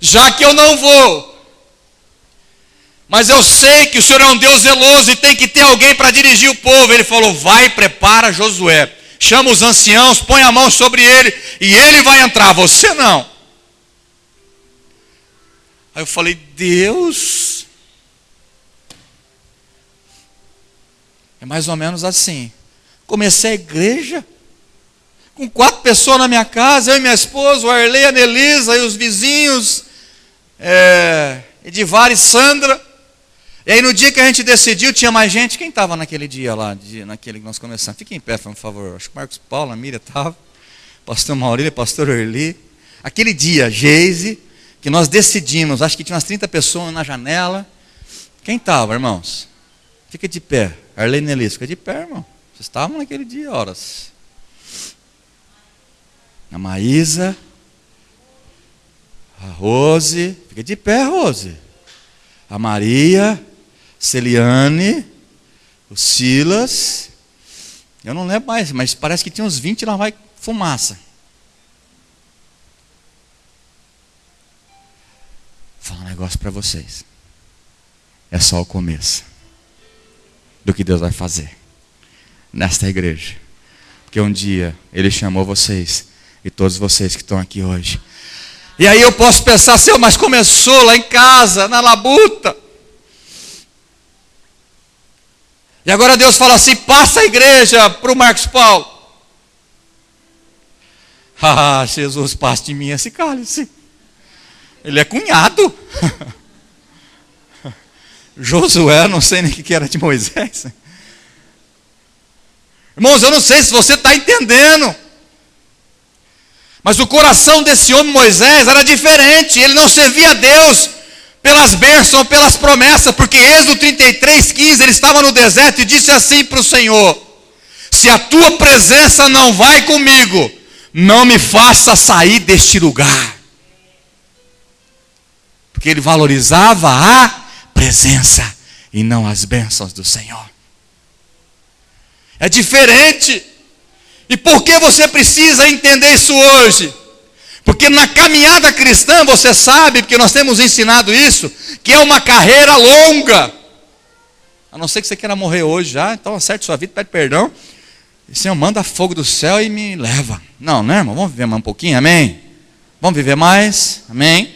já que eu não vou. Mas eu sei que o Senhor é um Deus zeloso e tem que ter alguém para dirigir o povo. Ele falou: vai, prepara Josué, chama os anciãos, põe a mão sobre ele e ele vai entrar, você não. Aí eu falei: Deus, é mais ou menos assim. Comecei a igreja com 4 pessoas na minha casa, eu e minha esposa, o Arley, a Nelisa e os vizinhos. Edivar e Sandra. E aí no dia que a gente decidiu, tinha mais gente. Quem estava naquele dia lá, naquele que nós começamos? Fique em pé, por favor. Acho que o Marcos Paulo, a Miriam estava. Pastor Maurílio, pastor Erli. Aquele dia, Geise, que nós decidimos, acho que tinha umas 30 pessoas na janela. Quem estava, irmãos? Fica de pé. Arlene Elis, fica de pé, irmão. Vocês estavam naquele dia, horas. A Maísa, a Rose, fica de pé, Rose. A Maria, Celiane, o Silas. Eu não lembro mais, mas parece que tinha uns 20 lá, vai fumaça. Vou falar um negócio para vocês. É só o começo do que Deus vai fazer nesta igreja. Porque um dia Ele chamou vocês e todos vocês que estão aqui hoje. E aí eu posso pensar, Senhor, mas começou lá em casa, na labuta. E agora Deus fala assim, passa a igreja para o Marcos Paulo. Ah, Jesus, passe de mim esse cálice. Ele é cunhado. Josué, não sei nem o que era de Moisés. Irmãos, eu não sei se você está entendendo. Mas o coração desse homem Moisés era diferente. Ele não servia a Deus pelas bênçãos ou pelas promessas. Porque Êxodo 33:15, ele estava no deserto e disse assim para o Senhor: se a tua presença não vai comigo, não me faça sair deste lugar. Porque ele valorizava a presença e não as bênçãos do Senhor. É diferente. E por que você precisa entender isso hoje? Porque na caminhada cristã, você sabe, porque nós temos ensinado isso, que é uma carreira longa. A não ser que você queira morrer hoje já, então acerte sua vida, pede perdão. E Senhor, manda fogo do céu e me leva. Não, né, irmão? Vamos viver mais um pouquinho, amém? Vamos viver mais, amém?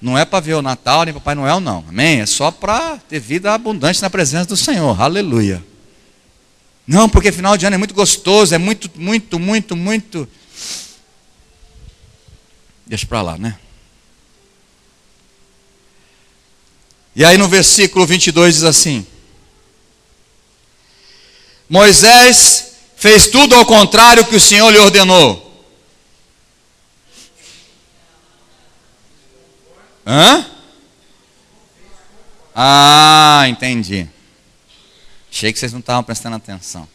Não é para ver o Natal nem Papai Noel, não, amém? É só para ter vida abundante na presença do Senhor, aleluia. Não, porque final de ano é muito gostoso, é muito. Deixa para lá, né? E aí no versículo 22 diz assim: Moisés fez tudo ao contrário que o Senhor lhe ordenou. Hã? Ah, entendi. Achei que vocês não estavam prestando atenção.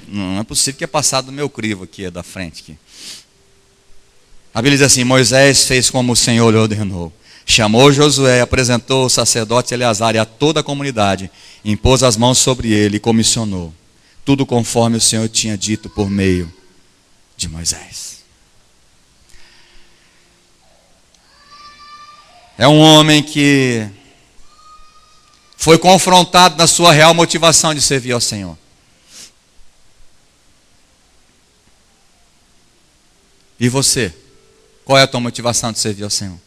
Não é possível que é passado do meu crivo aqui, da frente. Aqui. A Bíblia diz assim: Moisés fez como o Senhor lhe ordenou. Chamou Josué, apresentou o sacerdote Eleazar e a toda a comunidade, impôs as mãos sobre ele e comissionou. Tudo conforme o Senhor tinha dito por meio de Moisés. É um homem que foi confrontado na sua real motivação de servir ao Senhor. E você? Qual é a tua motivação de servir ao Senhor?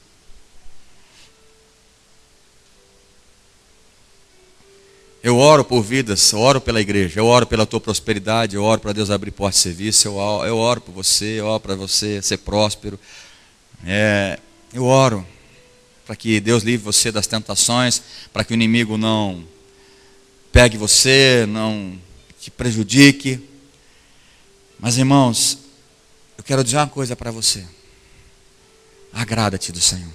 Eu oro por vidas, eu oro pela igreja, eu oro pela tua prosperidade, eu oro para Deus abrir portas de serviço, eu oro por você, eu oro para você ser próspero. Eu oro para que Deus livre você das tentações, para que o inimigo não pegue você, não te prejudique. Mas irmãos, eu quero dizer uma coisa para você. Agrada-te do Senhor.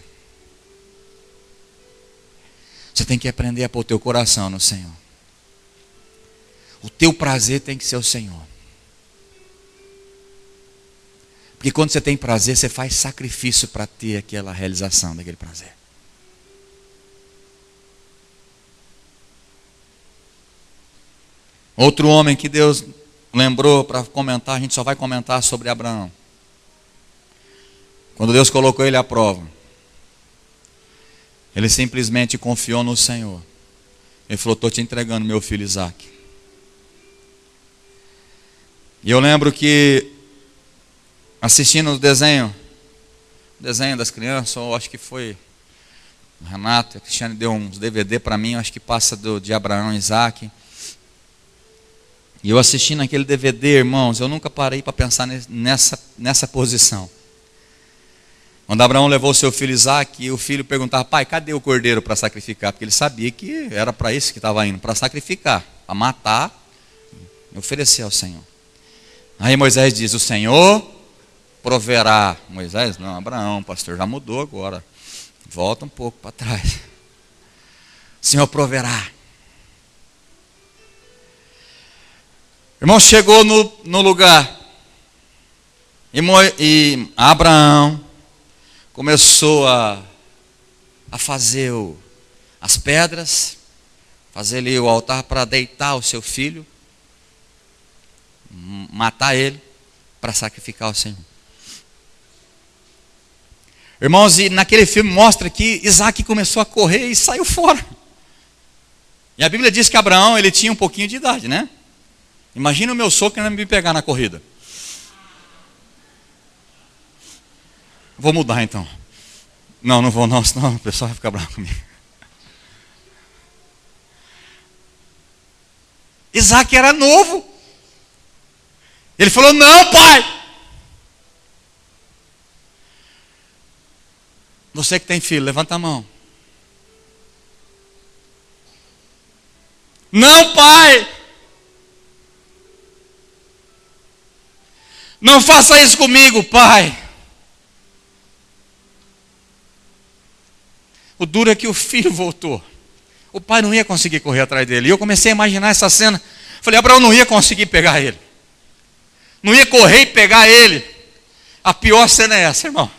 Você tem que aprender a pôr o teu coração no Senhor. O teu prazer tem que ser o Senhor. Porque quando você tem prazer, você faz sacrifício para ter aquela realização daquele prazer. Outro homem que Deus lembrou para comentar, a gente só vai comentar sobre Abraão. Quando Deus colocou ele à prova, ele simplesmente confiou no Senhor. Ele falou: estou te entregando meu filho Isaque. E eu lembro que, assistindo o desenho das crianças, eu acho que foi o Renato, a Cristiane deu uns DVD para mim, eu acho que passa de Abraão e Isaque. E eu assistindo aquele DVD, irmãos, eu nunca parei para pensar nessa posição. Quando Abraão levou seu filho Isaque, o filho perguntava: pai, cadê o cordeiro para sacrificar? Porque ele sabia que era para isso que estava indo, para sacrificar, para matar e oferecer ao Senhor. Aí Moisés diz: o Senhor proverá. Moisés? Não, Abraão, pastor, já mudou agora. Volta um pouco para trás. O Senhor proverá. Irmão, chegou no lugar. E Abraão começou a fazer as pedras, fazer ali o altar para deitar o seu filho, matar ele, para sacrificar o Senhor. Irmãos, e naquele filme mostra que Isaque começou a correr e saiu fora. E a Bíblia diz que Abraão, ele tinha um pouquinho de idade, né? Imagina o meu sogro querendo me pegar na corrida. Vou mudar então. Não vou não, senão o pessoal vai ficar bravo comigo. Isaque era novo. Ele falou: não, pai. Você que tem filho, levanta a mão. Não, pai. Não faça isso comigo, pai. O duro é que o filho voltou. O pai não ia conseguir correr atrás dele. E eu comecei a imaginar essa cena. Falei: Abraão não ia conseguir pegar ele. Não ia correr e pegar ele. A pior cena é essa, irmão.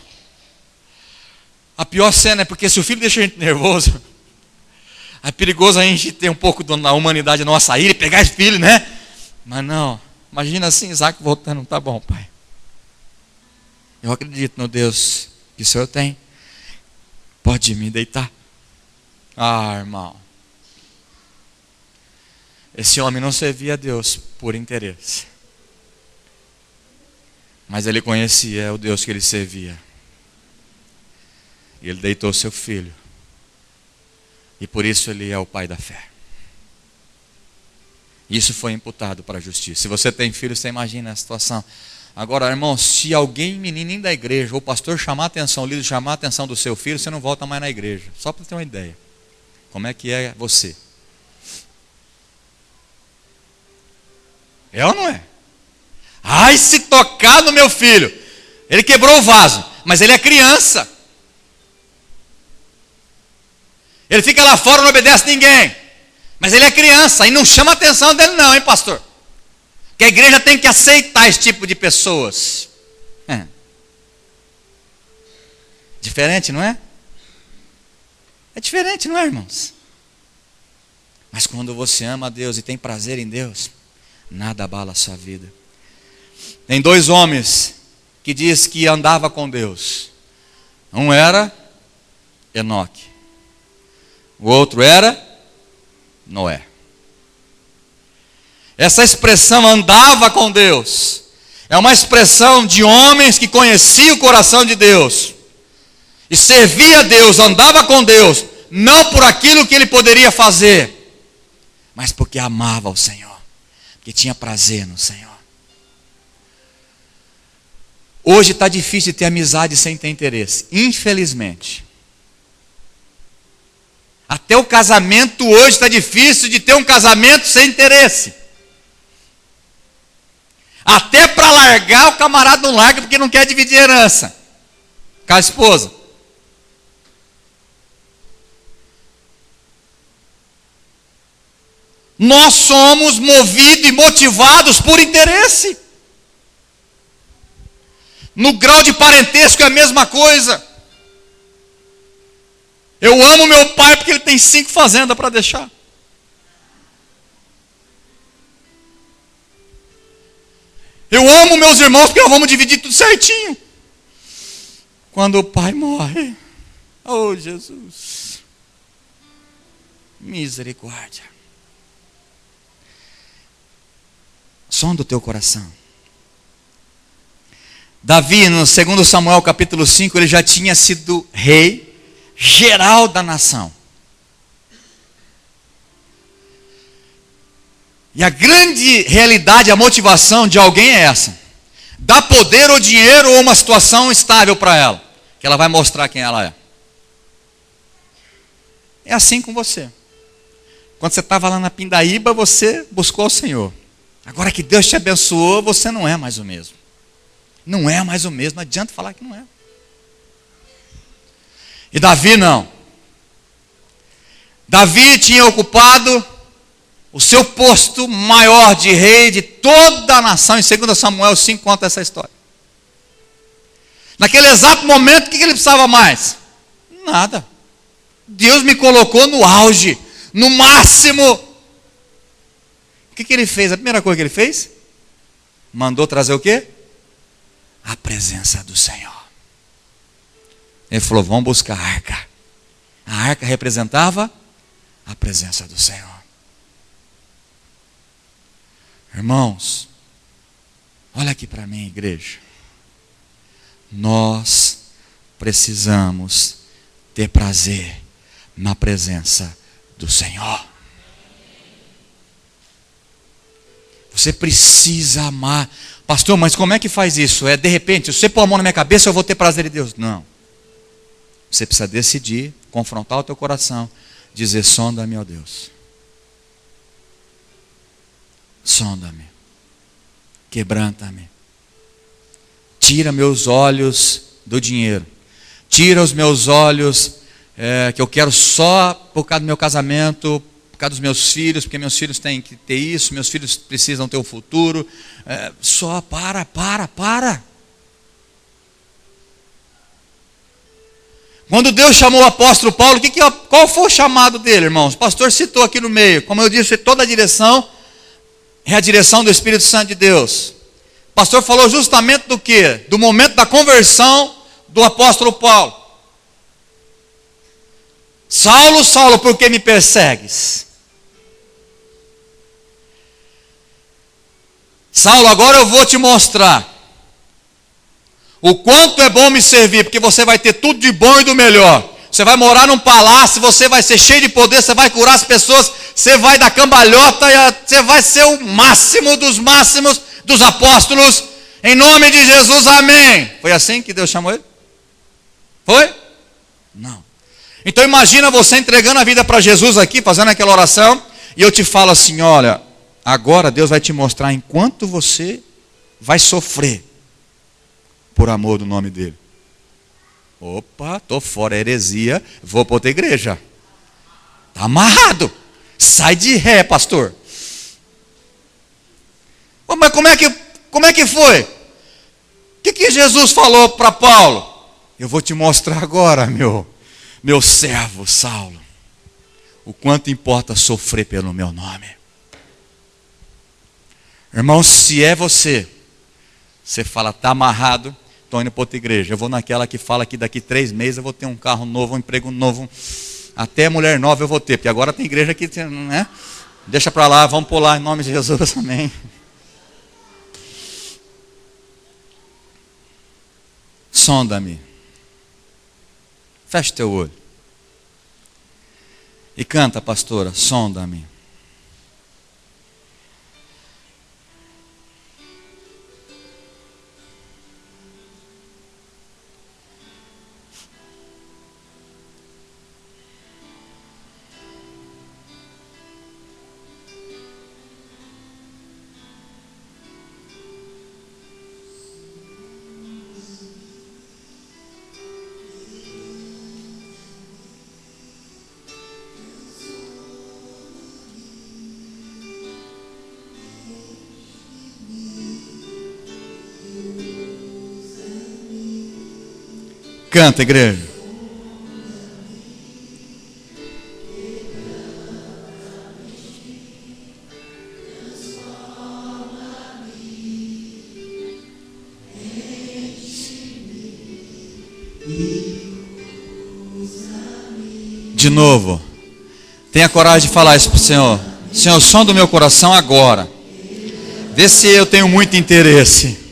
A pior cena é porque se o filho deixa a gente nervoso, é perigoso a gente ter um pouco da humanidade nossa ir e pegar esse filho, né? Mas não. Imagina assim, Isaque voltando: tá bom, pai. Eu acredito no Deus que o Senhor tem. Pode me deitar. Ah, irmão. Esse homem não servia a Deus por interesse. Mas ele conhecia o Deus que ele servia. E ele deitou seu filho. E por isso ele é o pai da fé. Isso foi imputado para a justiça. Se você tem filho, você imagina a situação. Agora, irmão, se alguém, menininho da igreja, ou o pastor chamar a atenção, o líder chamar a atenção do seu filho, você não volta mais na igreja. Só para ter uma ideia. Como é que é você? É ou não é? Ai, se tocar no meu filho. Ele quebrou o vaso, mas ele é criança. Ele fica lá fora, não obedece ninguém. Mas ele é criança e não chama a atenção dele não, hein, pastor? Que a igreja tem que aceitar esse tipo de pessoas. Diferente, não é? É diferente, não é, irmãos? Mas quando você ama a Deus e tem prazer em Deus, nada abala a sua vida. Tem dois homens que diz que andava com Deus. Um era Enoque. O outro era Noé. Essa expressão andava com Deus é uma expressão de homens que conheciam o coração de Deus e servia a Deus, andava com Deus, não por aquilo que ele poderia fazer, mas porque amava o Senhor, porque tinha prazer no Senhor. Hoje está difícil de ter amizade sem ter interesse, infelizmente. Até o casamento hoje está difícil de ter um casamento sem interesse. Até para largar, o camarada não larga porque não quer dividir herança com a esposa. Nós somos movidos e motivados por interesse. No grau de parentesco é a mesma coisa. Eu amo meu pai porque ele tem 5 fazendas para deixar. Eu amo meus irmãos porque nós vamos dividir tudo certinho. Quando o pai morre, oh Jesus, misericórdia. Som do teu coração. Davi, no 2 Samuel capítulo 5, ele já tinha sido rei geral da nação. E a grande realidade, a motivação de alguém é essa: dar poder ou dinheiro ou uma situação estável para ela. que ela vai mostrar quem ela é. É assim com você. Quando você estava lá na pindaíba, você buscou o Senhor. Agora que Deus te abençoou, você não é mais o mesmo. Não é mais o mesmo, não adianta falar que não é. E Davi não. Davi tinha ocupado o seu posto maior de rei de toda a nação. Em 2 Samuel 5 conta essa história. Naquele exato momento, o que ele precisava mais? Nada. Deus me colocou no auge, no máximo. O que ele fez? A primeira coisa que ele fez? Mandou trazer o quê? A presença do Senhor. Ele falou, vamos buscar a arca. A arca representava a presença do Senhor. Irmãos, olha aqui para mim, igreja. Nós precisamos ter prazer na presença do Senhor. Você precisa amar. Pastor, mas como é que faz isso? De repente, se você pôr a mão na minha cabeça, eu vou ter prazer em Deus. Não. Você precisa decidir, confrontar o teu coração, dizer, sonda-me, ó Deus. Sonda-me. Quebranta-me. Tira meus olhos do dinheiro. Tira os meus olhos que eu quero só por causa do meu casamento, por causa dos meus filhos, porque meus filhos têm que ter isso, meus filhos precisam ter um futuro. Só para. Quando Deus chamou o apóstolo Paulo, qual foi o chamado dele, irmãos? O pastor citou aqui no meio. Como eu disse, toda a direção é a direção do Espírito Santo de Deus. O pastor falou justamente do quê? Do momento da conversão do apóstolo Paulo. Saulo, Saulo, por que me persegues? Saulo, agora eu vou te mostrar o quanto é bom me servir, porque você vai ter tudo de bom e do melhor. Você vai morar num palácio, você vai ser cheio de poder, você vai curar as pessoas, você vai dar cambalhota, você vai ser o máximo dos máximos dos apóstolos, em nome de Jesus, amém. Foi assim que Deus chamou ele? Foi? Não. Então imagina você entregando a vida para Jesus aqui, fazendo aquela oração, e eu te falo assim, olha, agora Deus vai te mostrar enquanto você vai sofrer por amor do nome dele. Opa, estou fora, heresia, vou para outra igreja. Está amarrado. Sai de ré, pastor. Oh, mas como é que foi? O que Jesus falou para Paulo? Eu vou te mostrar agora, meu servo Saulo, o quanto importa sofrer pelo meu nome. Irmão, se é você fala, está amarrado, estou indo para outra igreja. Eu vou naquela que fala que daqui 3 meses eu vou ter um carro novo, um emprego novo, até mulher nova eu vou ter, porque agora tem igreja que, né? Deixa para lá, vamos pular em nome de Jesus, amém. Sonda-me. Feche teu olho. E canta, pastora, sonda-me. Canta, igreja. De novo. Tenha coragem de falar isso para o Senhor. Senhor, som do meu coração agora. Vê se eu tenho muito interesse.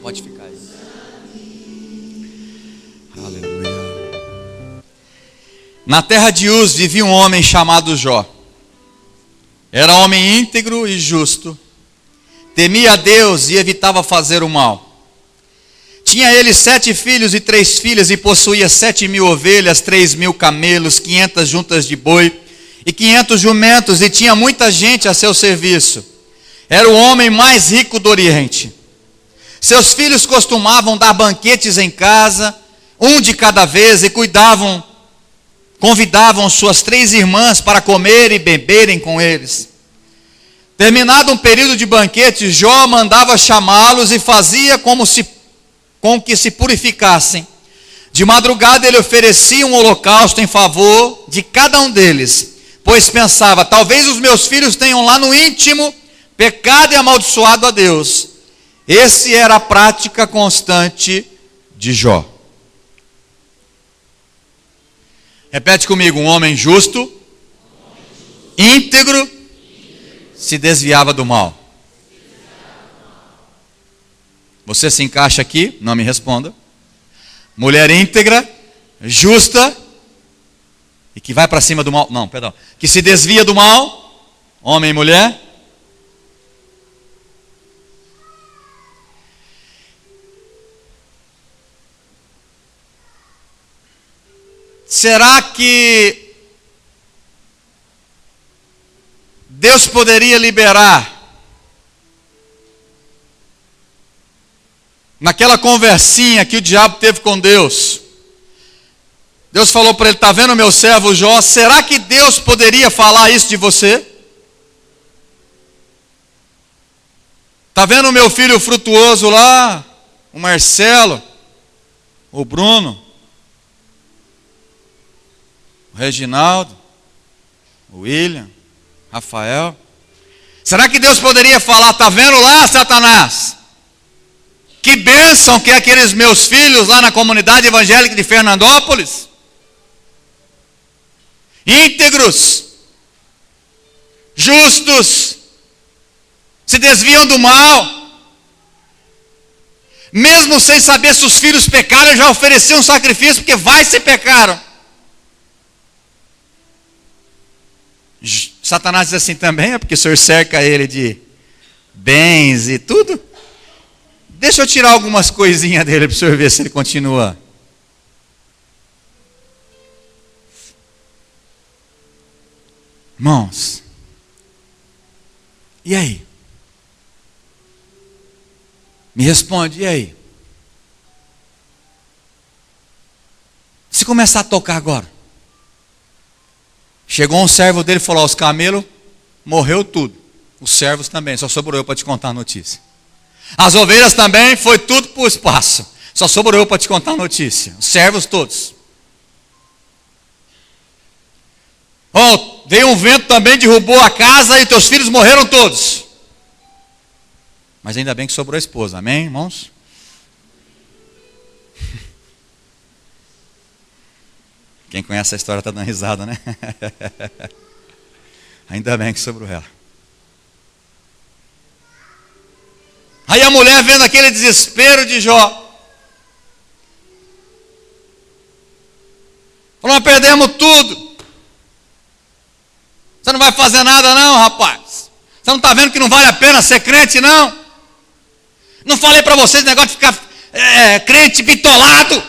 Pode ficar aí. Aleluia. Na terra de Uz vivia um homem chamado Jó. Era homem íntegro e justo, temia a Deus e evitava fazer o mal. Tinha ele 7 filhos e 3 filhas, e possuía 7.000 ovelhas, 3.000 camelos, 500 juntas de boi e 500 jumentos, e tinha muita gente a seu serviço. Era o homem mais rico do Oriente. Seus filhos costumavam dar banquetes em casa, um de cada vez, e convidavam suas 3 irmãs para comer e beberem com eles. Terminado um período de banquete, Jó mandava chamá-los e fazia com que se purificassem. De madrugada ele oferecia um holocausto em favor de cada um deles, pois pensava: talvez os meus filhos tenham lá no íntimo pecado e amaldiçoado a Deus. Essa era a prática constante de Jó. Repete comigo: um homem justo, íntegro, se desviava do mal. Você se encaixa aqui? Não me responda. Mulher íntegra, justa, e que vai para cima do mal. Não, perdão. Que se desvia do mal. Homem e mulher. Será que Deus poderia liberar, naquela conversinha que o diabo teve com Deus, Deus falou para ele: está vendo meu servo Jó? Será que Deus poderia falar isso de você? Está vendo o meu filho frutuoso lá, o Marcelo, o Bruno, o Reginaldo, o William, Rafael? Será que Deus poderia falar: está vendo lá, Satanás? Que bênção que é aqueles meus filhos lá na comunidade evangélica de Fernandópolis, íntegros, justos, se desviam do mal, mesmo sem saber se os filhos pecaram, já ofereciam um sacrifício, porque vai se pecaram. Satanás diz assim também: é porque o Senhor cerca ele de bens e tudo. Deixa eu tirar algumas coisinhas dele para o senhor ver se ele continua. Irmãos, e aí? Me responde, e aí? Se começar a tocar agora. Chegou um servo dele e falou: os camelos morreu tudo. Os servos também, só sobrou eu para te contar a notícia. As ovelhas também, foi tudo para o espaço. Só sobrou eu para te contar a notícia. Os servos todos. Oh, veio um vento também, derrubou a casa e teus filhos morreram todos. Mas ainda bem que sobrou a esposa, amém, irmãos? Quem conhece a história está dando risada, né? Ainda bem que sobrou ela. Aí a mulher, vendo aquele desespero de Jó, falou: nós perdemos tudo. Você não vai fazer nada não, rapaz? Você não está vendo que não vale a pena ser crente, não? Não falei para vocês o negócio de ficar crente bitolado?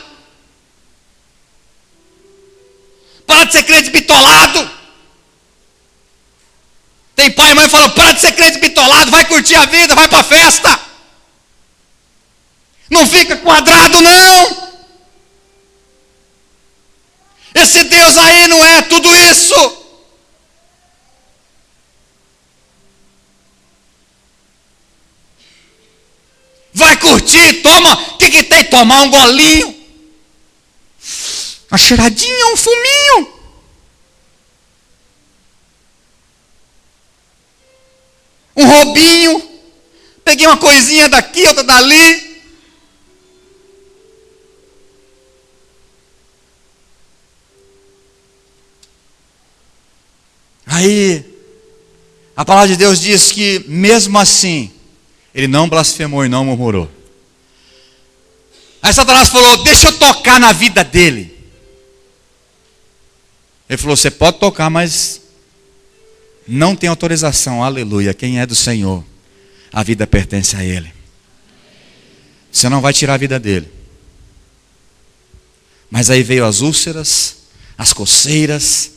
Para de ser crente bitolado. Tem pai e mãe que falam: para de ser crente bitolado, vai curtir a vida, vai para a festa. Não fica quadrado, não. Esse Deus aí não é tudo isso. Vai curtir, toma. O que tem? Tomar um golinho, uma cheiradinha, um fuminho. Um roubinho. Peguei uma coisinha daqui, outra dali. Aí, a palavra de Deus diz que, mesmo assim, ele não blasfemou e não murmurou. Aí Satanás falou: deixa eu tocar na vida dele. Ele falou: você pode tocar, mas não tem autorização, aleluia. Quem é do Senhor, a vida pertence a Ele. Você não vai tirar a vida dele. Mas aí veio as úlceras, as coceiras,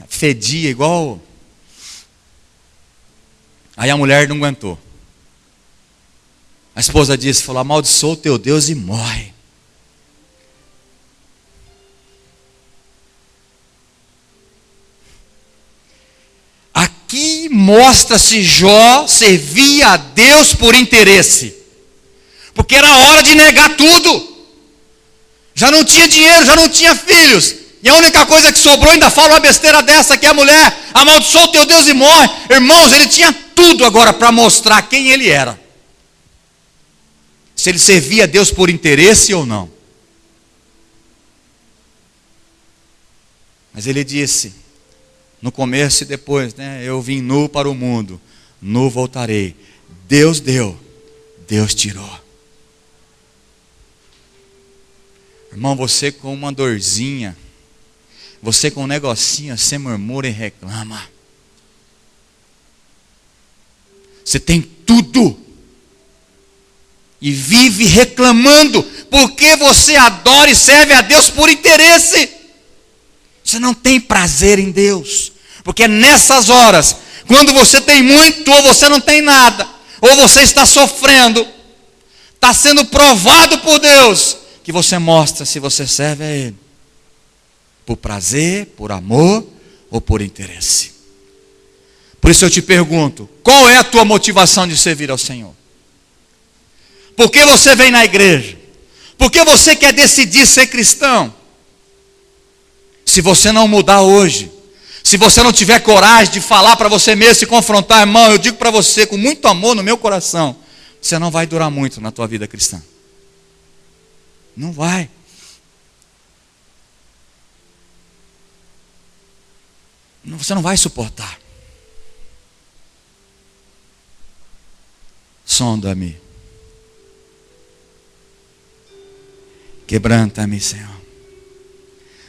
fedia igual. Aí a mulher não aguentou. A esposa disse, falou, amaldiçoa o teu Deus e morre. Aqui mostra-se Jó servia a Deus por interesse. Porque era hora de negar tudo. Já não tinha dinheiro, já não tinha filhos. E a única coisa que sobrou, ainda fala uma besteira dessa, que é a mulher, amaldiçoa o teu Deus e morre. Irmãos, ele tinha tudo agora para mostrar quem ele era. Se ele servia a Deus por interesse ou não. Mas ele disse, no começo e depois, né? Eu vim nu para o mundo, nu voltarei. Deus deu, Deus tirou. Irmão, você com uma dorzinha, você com um negocinho, você murmura e reclama. Você tem tudo. E vive reclamando, porque você adora e serve a Deus por interesse. Você não tem prazer em Deus. Porque é nessas horas, quando você tem muito ou você não tem nada, ou você está sofrendo, está sendo provado por Deus, que você mostra se você serve a Ele. Por prazer, por amor ou por interesse. Por isso eu te pergunto, qual é a tua motivação de servir ao Senhor? Por que você vem na igreja? Por que você quer decidir ser cristão? Se você não mudar hoje, se você não tiver coragem de falar para você mesmo, se confrontar, irmão, eu digo para você com muito amor no meu coração, você não vai durar muito na tua vida cristã. Não vai. Você não vai suportar. Sonda-me. Quebranta-me, Senhor.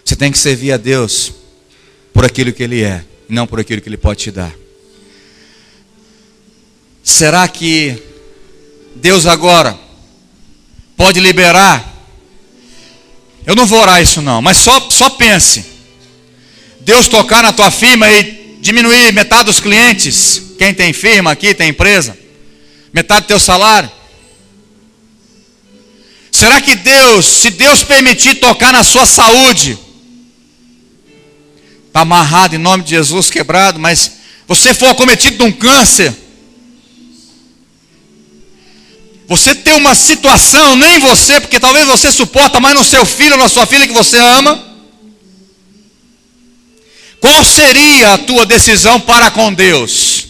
Você tem que servir a Deus por aquilo que Ele é, e não por aquilo que Ele pode te dar. Será que Deus agora pode liberar? Eu não vou orar isso não, mas só pense. Deus tocar na tua firma e diminuir metade dos clientes. Quem tem firma aqui, tem empresa. Metade do teu salário. Será que Deus, se Deus permitir tocar na sua saúde, está amarrado em nome de Jesus, quebrado, mas você for acometido de um câncer, você tem uma situação, nem você, porque talvez você suporta, mas no seu filho ou na sua filha que você ama, qual seria a tua decisão para com Deus?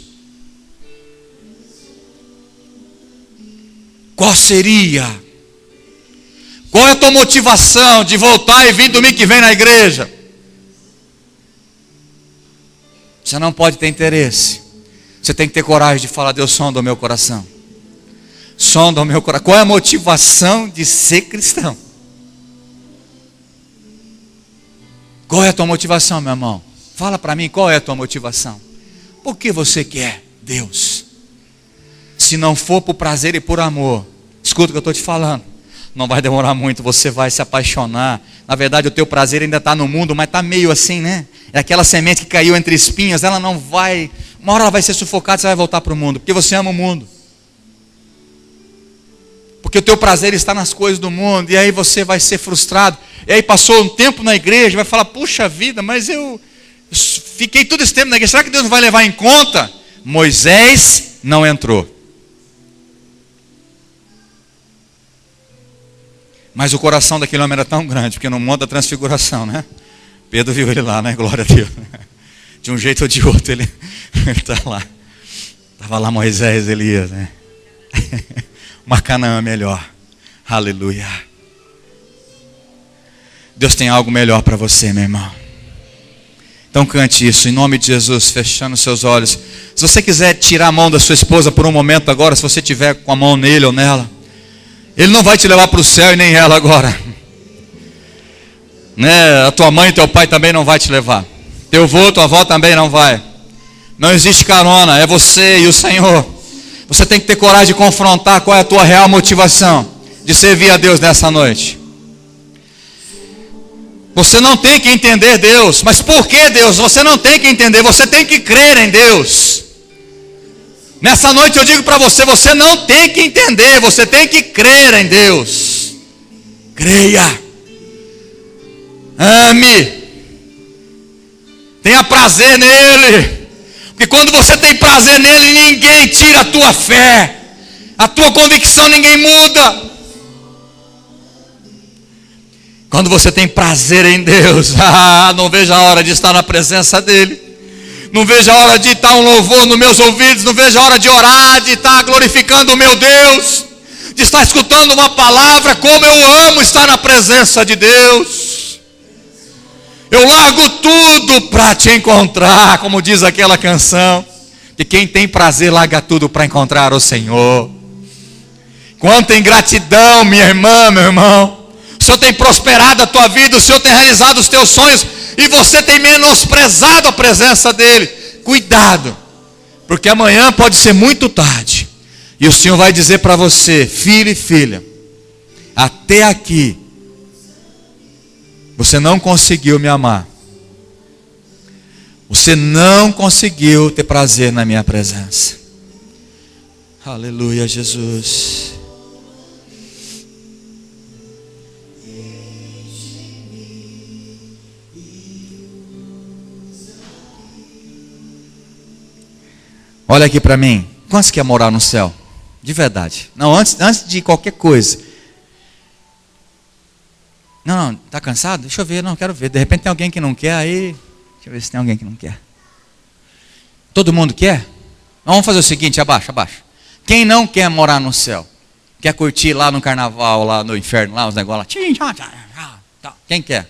Qual seria? Qual é a tua motivação de voltar e vir domingo que vem na igreja? Você não pode ter interesse. Você tem que ter coragem de falar, Deus, sonda o meu coração. Sonda o meu coração. Qual é a motivação de ser cristão? Qual é a tua motivação, meu irmão? Fala para mim, qual é a tua motivação? Por que você quer Deus? Se não for por prazer e por amor, escuta o que eu estou te falando. Não vai demorar muito, você vai se apaixonar. Na verdade, o teu prazer ainda está no mundo, mas está meio assim, né? É aquela semente que caiu entre espinhos, ela não vai... Uma hora ela vai ser sufocada, você vai voltar para o mundo, porque você ama o mundo. Porque o teu prazer está nas coisas do mundo, e aí você vai ser frustrado. E aí passou um tempo na igreja, vai falar, puxa vida, mas eu fiquei todo esse tempo na igreja, será que Deus não vai levar em conta? Moisés não entrou. Mas o coração daquele homem era tão grande, porque no monte da transfiguração, né? Pedro viu ele lá, né? Glória a Deus. De um jeito ou de outro, ele está lá. Estava lá Moisés, Elias, né? Uma Canaã melhor. Aleluia. Deus tem algo melhor para você, meu irmão. Então cante isso, em nome de Jesus, fechando seus olhos. Se você quiser tirar a mão da sua esposa por um momento agora, se você tiver com a mão nele ou nela, Ele não vai te levar para o céu e nem ela agora. Né? A tua mãe e teu pai também não vai te levar. Teu avô, tua avó também não vai. Não existe carona, é você e o Senhor. Você tem que ter coragem de confrontar qual é a tua real motivação de servir a Deus nessa noite. Você não tem que entender Deus. Mas por que Deus? Você não tem que entender, você tem que crer em Deus. Nessa noite eu digo para você, você não tem que entender, você tem que crer em Deus. Creia. Ame. Tenha prazer nele. Porque quando você tem prazer nele, ninguém tira a tua fé. A tua convicção ninguém muda. Quando você tem prazer em Deus, não vejo a hora de estar na presença dele. Não vejo a hora de estar um louvor nos meus ouvidos. Não vejo a hora de orar, de estar glorificando o meu Deus, de estar escutando uma palavra. Como eu amo estar na presença de Deus. Eu largo tudo para te encontrar, como diz aquela canção, que quem tem prazer larga tudo para encontrar o Senhor. Quanta ingratidão, minha irmã, meu irmão. O Senhor tem prosperado a tua vida, o Senhor tem realizado os teus sonhos, e você tem menosprezado a presença dele. Cuidado, porque amanhã pode ser muito tarde, e o Senhor vai dizer para você: filho e filha, até aqui você não conseguiu me amar. Você não conseguiu ter prazer na minha presença. Aleluia, Jesus. Olha aqui para mim. Quantos quer morar no céu? De verdade. Não, antes de qualquer coisa. Não, tá cansado? Deixa eu ver, não, quero ver. De repente tem alguém que não quer, aí... Deixa eu ver se tem alguém que não quer. Todo mundo quer? Vamos fazer o seguinte, abaixa. Quem não quer morar no céu? Quer curtir lá no carnaval, lá no inferno, lá os negócios lá? Quem quer?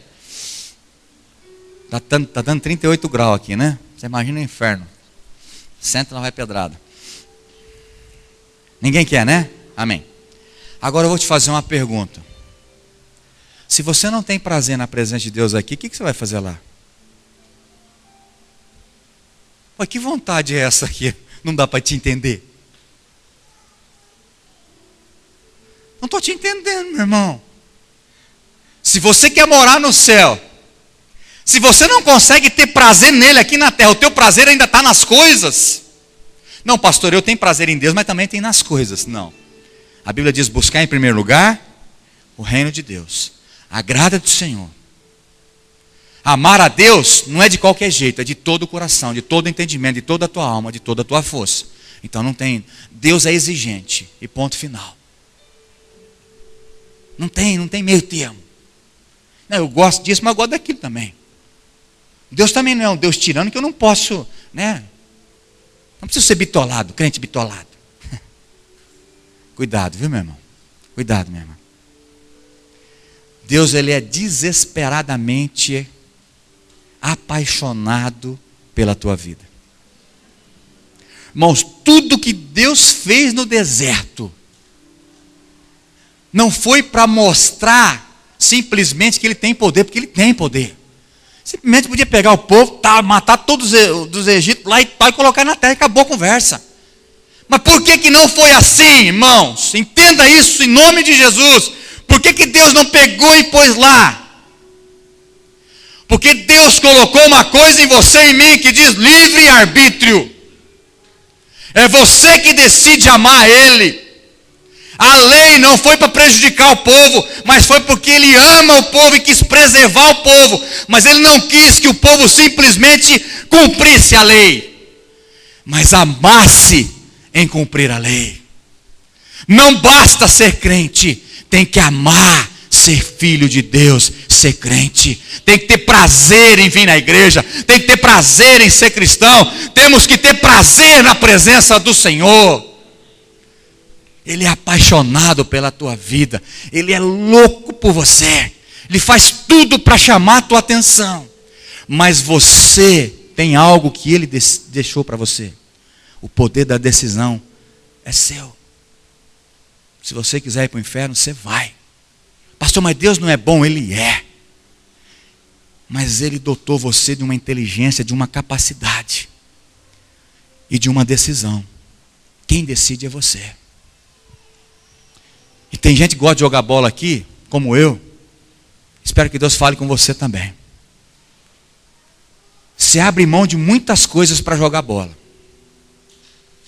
Tá dando 38 graus aqui, né? Você imagina o inferno. Senta, lá vai pedrada. Ninguém quer, né? Amém. Agora eu vou te fazer uma pergunta. Se você não tem prazer na presença de Deus aqui, o que você vai fazer lá? Pô, que vontade é essa aqui? Não dá para te entender. Não estou te entendendo, meu irmão. Se você quer morar no céu, se você não consegue ter prazer nele aqui na terra, o teu prazer ainda está nas coisas. Não, pastor, eu tenho prazer em Deus, mas também tem nas coisas. Não. A Bíblia diz: buscar em primeiro lugar o reino de Deus, a graça do Senhor. Amar a Deus não é de qualquer jeito, é de todo o coração, de todo o entendimento, de toda a tua alma, de toda a tua força. Então não tem, Deus é exigente, e ponto final. Não tem meio termo. Não, eu gosto disso, mas eu gosto daquilo também. Deus também não é um Deus tirano que eu não posso, né? Não preciso ser bitolado, crente bitolado. Cuidado, viu, meu irmão? Cuidado, minha irmã. Deus, ele é desesperadamente apaixonado pela tua vida. Irmãos, tudo que Deus fez no deserto não foi para mostrar simplesmente que ele tem poder, porque ele tem poder. Simplesmente podia pegar o povo, matar todos os egípcios lá e colocar na terra e acabou a conversa. Mas por que não foi assim, irmãos? Entenda isso em nome de Jesus. Por que Deus não pegou e pôs lá? Porque Deus colocou uma coisa em você e em mim que diz livre-arbítrio. É você que decide amar Ele. A lei não foi para prejudicar o povo, mas foi porque Ele ama o povo e quis preservar o povo. Mas Ele não quis que o povo simplesmente cumprisse a lei, mas amasse em cumprir a lei. Não basta ser crente, tem que amar ser filho de Deus, ser crente. Tem que ter prazer em vir na igreja, tem que ter prazer em ser cristão. Temos que ter prazer na presença do Senhor. Ele é apaixonado pela tua vida, Ele é louco por você, Ele faz tudo para chamar a tua atenção, mas você tem algo que Ele deixou para você. O poder da decisão é seu. Se você quiser ir para o inferno, você vai. Pastor, mas Deus não é bom? Ele é. Mas Ele dotou você de uma inteligência, de uma capacidade. e de uma decisão. Quem decide é você. E tem gente que gosta de jogar bola aqui, como eu. Espero que Deus fale com você também. Você abre mão de muitas coisas para jogar bola.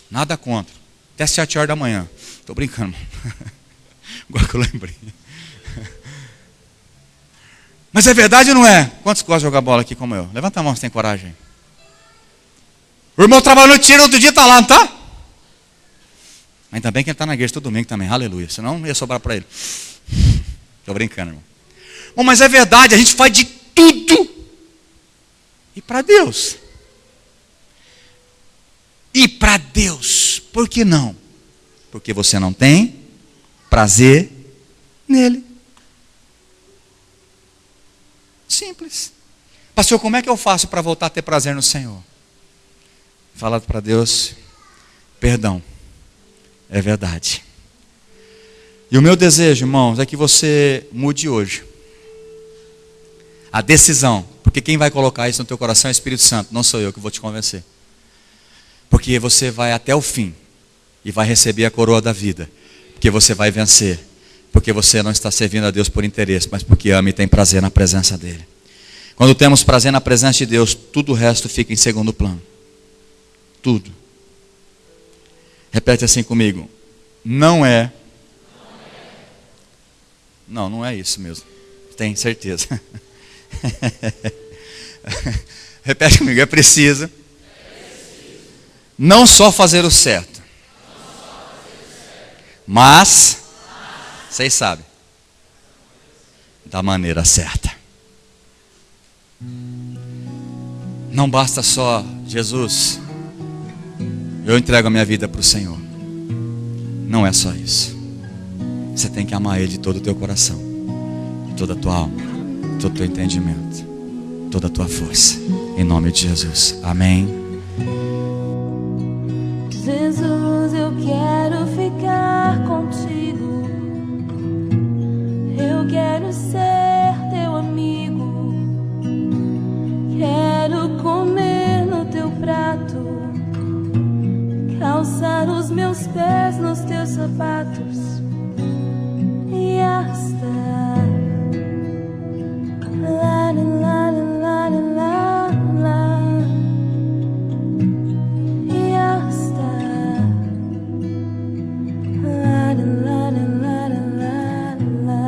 Nada contra. Até 7 horas da manhã. Estou brincando. Agora que eu lembrei. Mas é verdade ou não é? Quantos gostam de jogar bola aqui como eu? Levanta a mão se tem coragem. O irmão trabalhou no tiro, outro dia está lá, não está? Ainda bem que ele está na igreja todo domingo também. Aleluia. Senão ia sobrar para ele. Estou brincando, irmão. Bom, mas é verdade, a gente faz de tudo. E para Deus. E para Deus. Por que não? Porque você não tem prazer nele. Simples. Pastor, como é que eu faço para voltar a ter prazer no Senhor? Fala para Deus, perdão, é verdade. E o meu desejo, irmãos, é que você mude hoje. A decisão, porque quem vai colocar isso no teu coração é o Espírito Santo, não sou eu que vou te convencer. Porque você vai até o fim e vai receber a coroa da vida. Porque você vai vencer. Porque você não está servindo a Deus por interesse, mas porque ama e tem prazer na presença dEle. Quando temos prazer na presença de Deus, tudo o resto fica em segundo plano. Tudo. Repete assim comigo. Não é. Não é isso mesmo. Tem certeza. Repete comigo. É preciso não só fazer o certo, mas vocês sabem, da maneira certa. Não basta só, Jesus, eu entrego a minha vida para o Senhor. Não é só isso. Você tem que amar Ele de todo o teu coração, de toda a tua alma, de todo o teu entendimento, toda a tua força. Em nome de Jesus. Amém. Jesus, eu quero ficar contigo. Eu quero ser teu amigo. Quero comer no teu prato, calçar os meus pés nos teus sapatos e hasta lá, lá, lá, lá, lá, e hasta lá, lá, lá, lá, lá.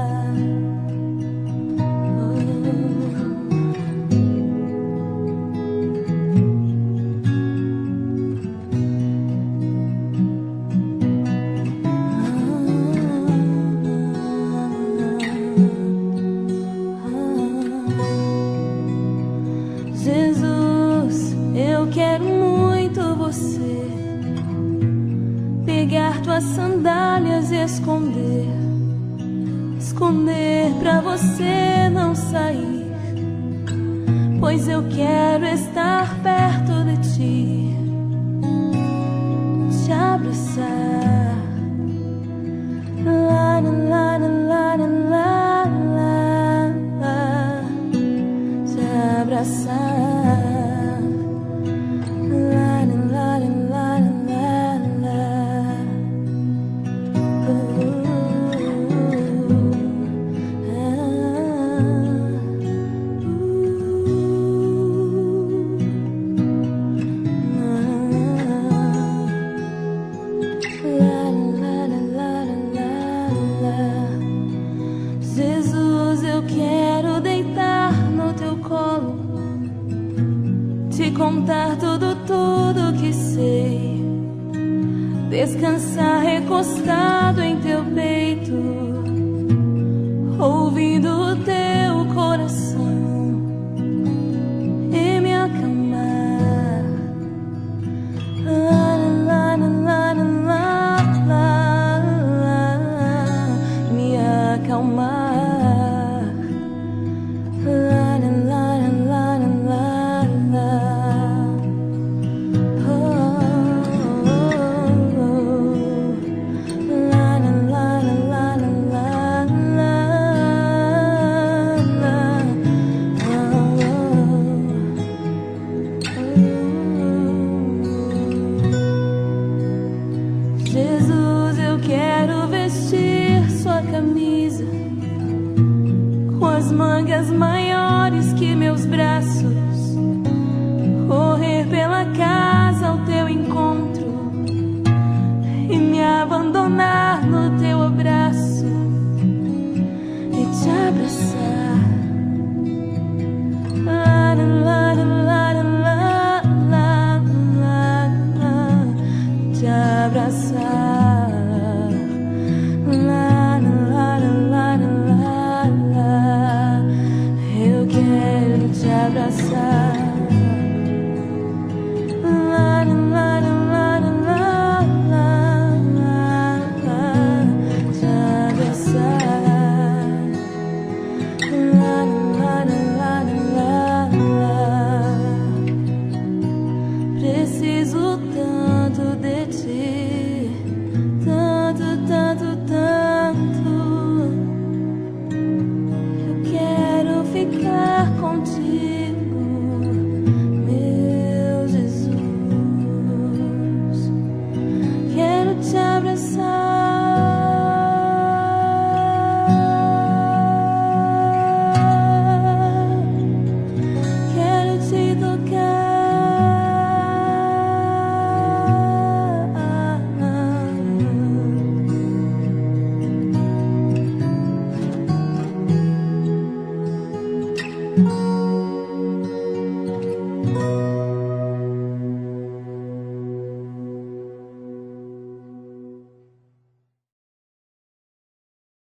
Jesus, eu quero muito você, pegar tuas sandálias e esconder pra você não sair, pois eu quero estar perto de ti, te abraçar, lá, lá, lá, lá, lá, lá, te abraçar. Jesus, eu quero deitar no teu colo, te contar tudo que sei, descansar recostado em teu peito, ouvindo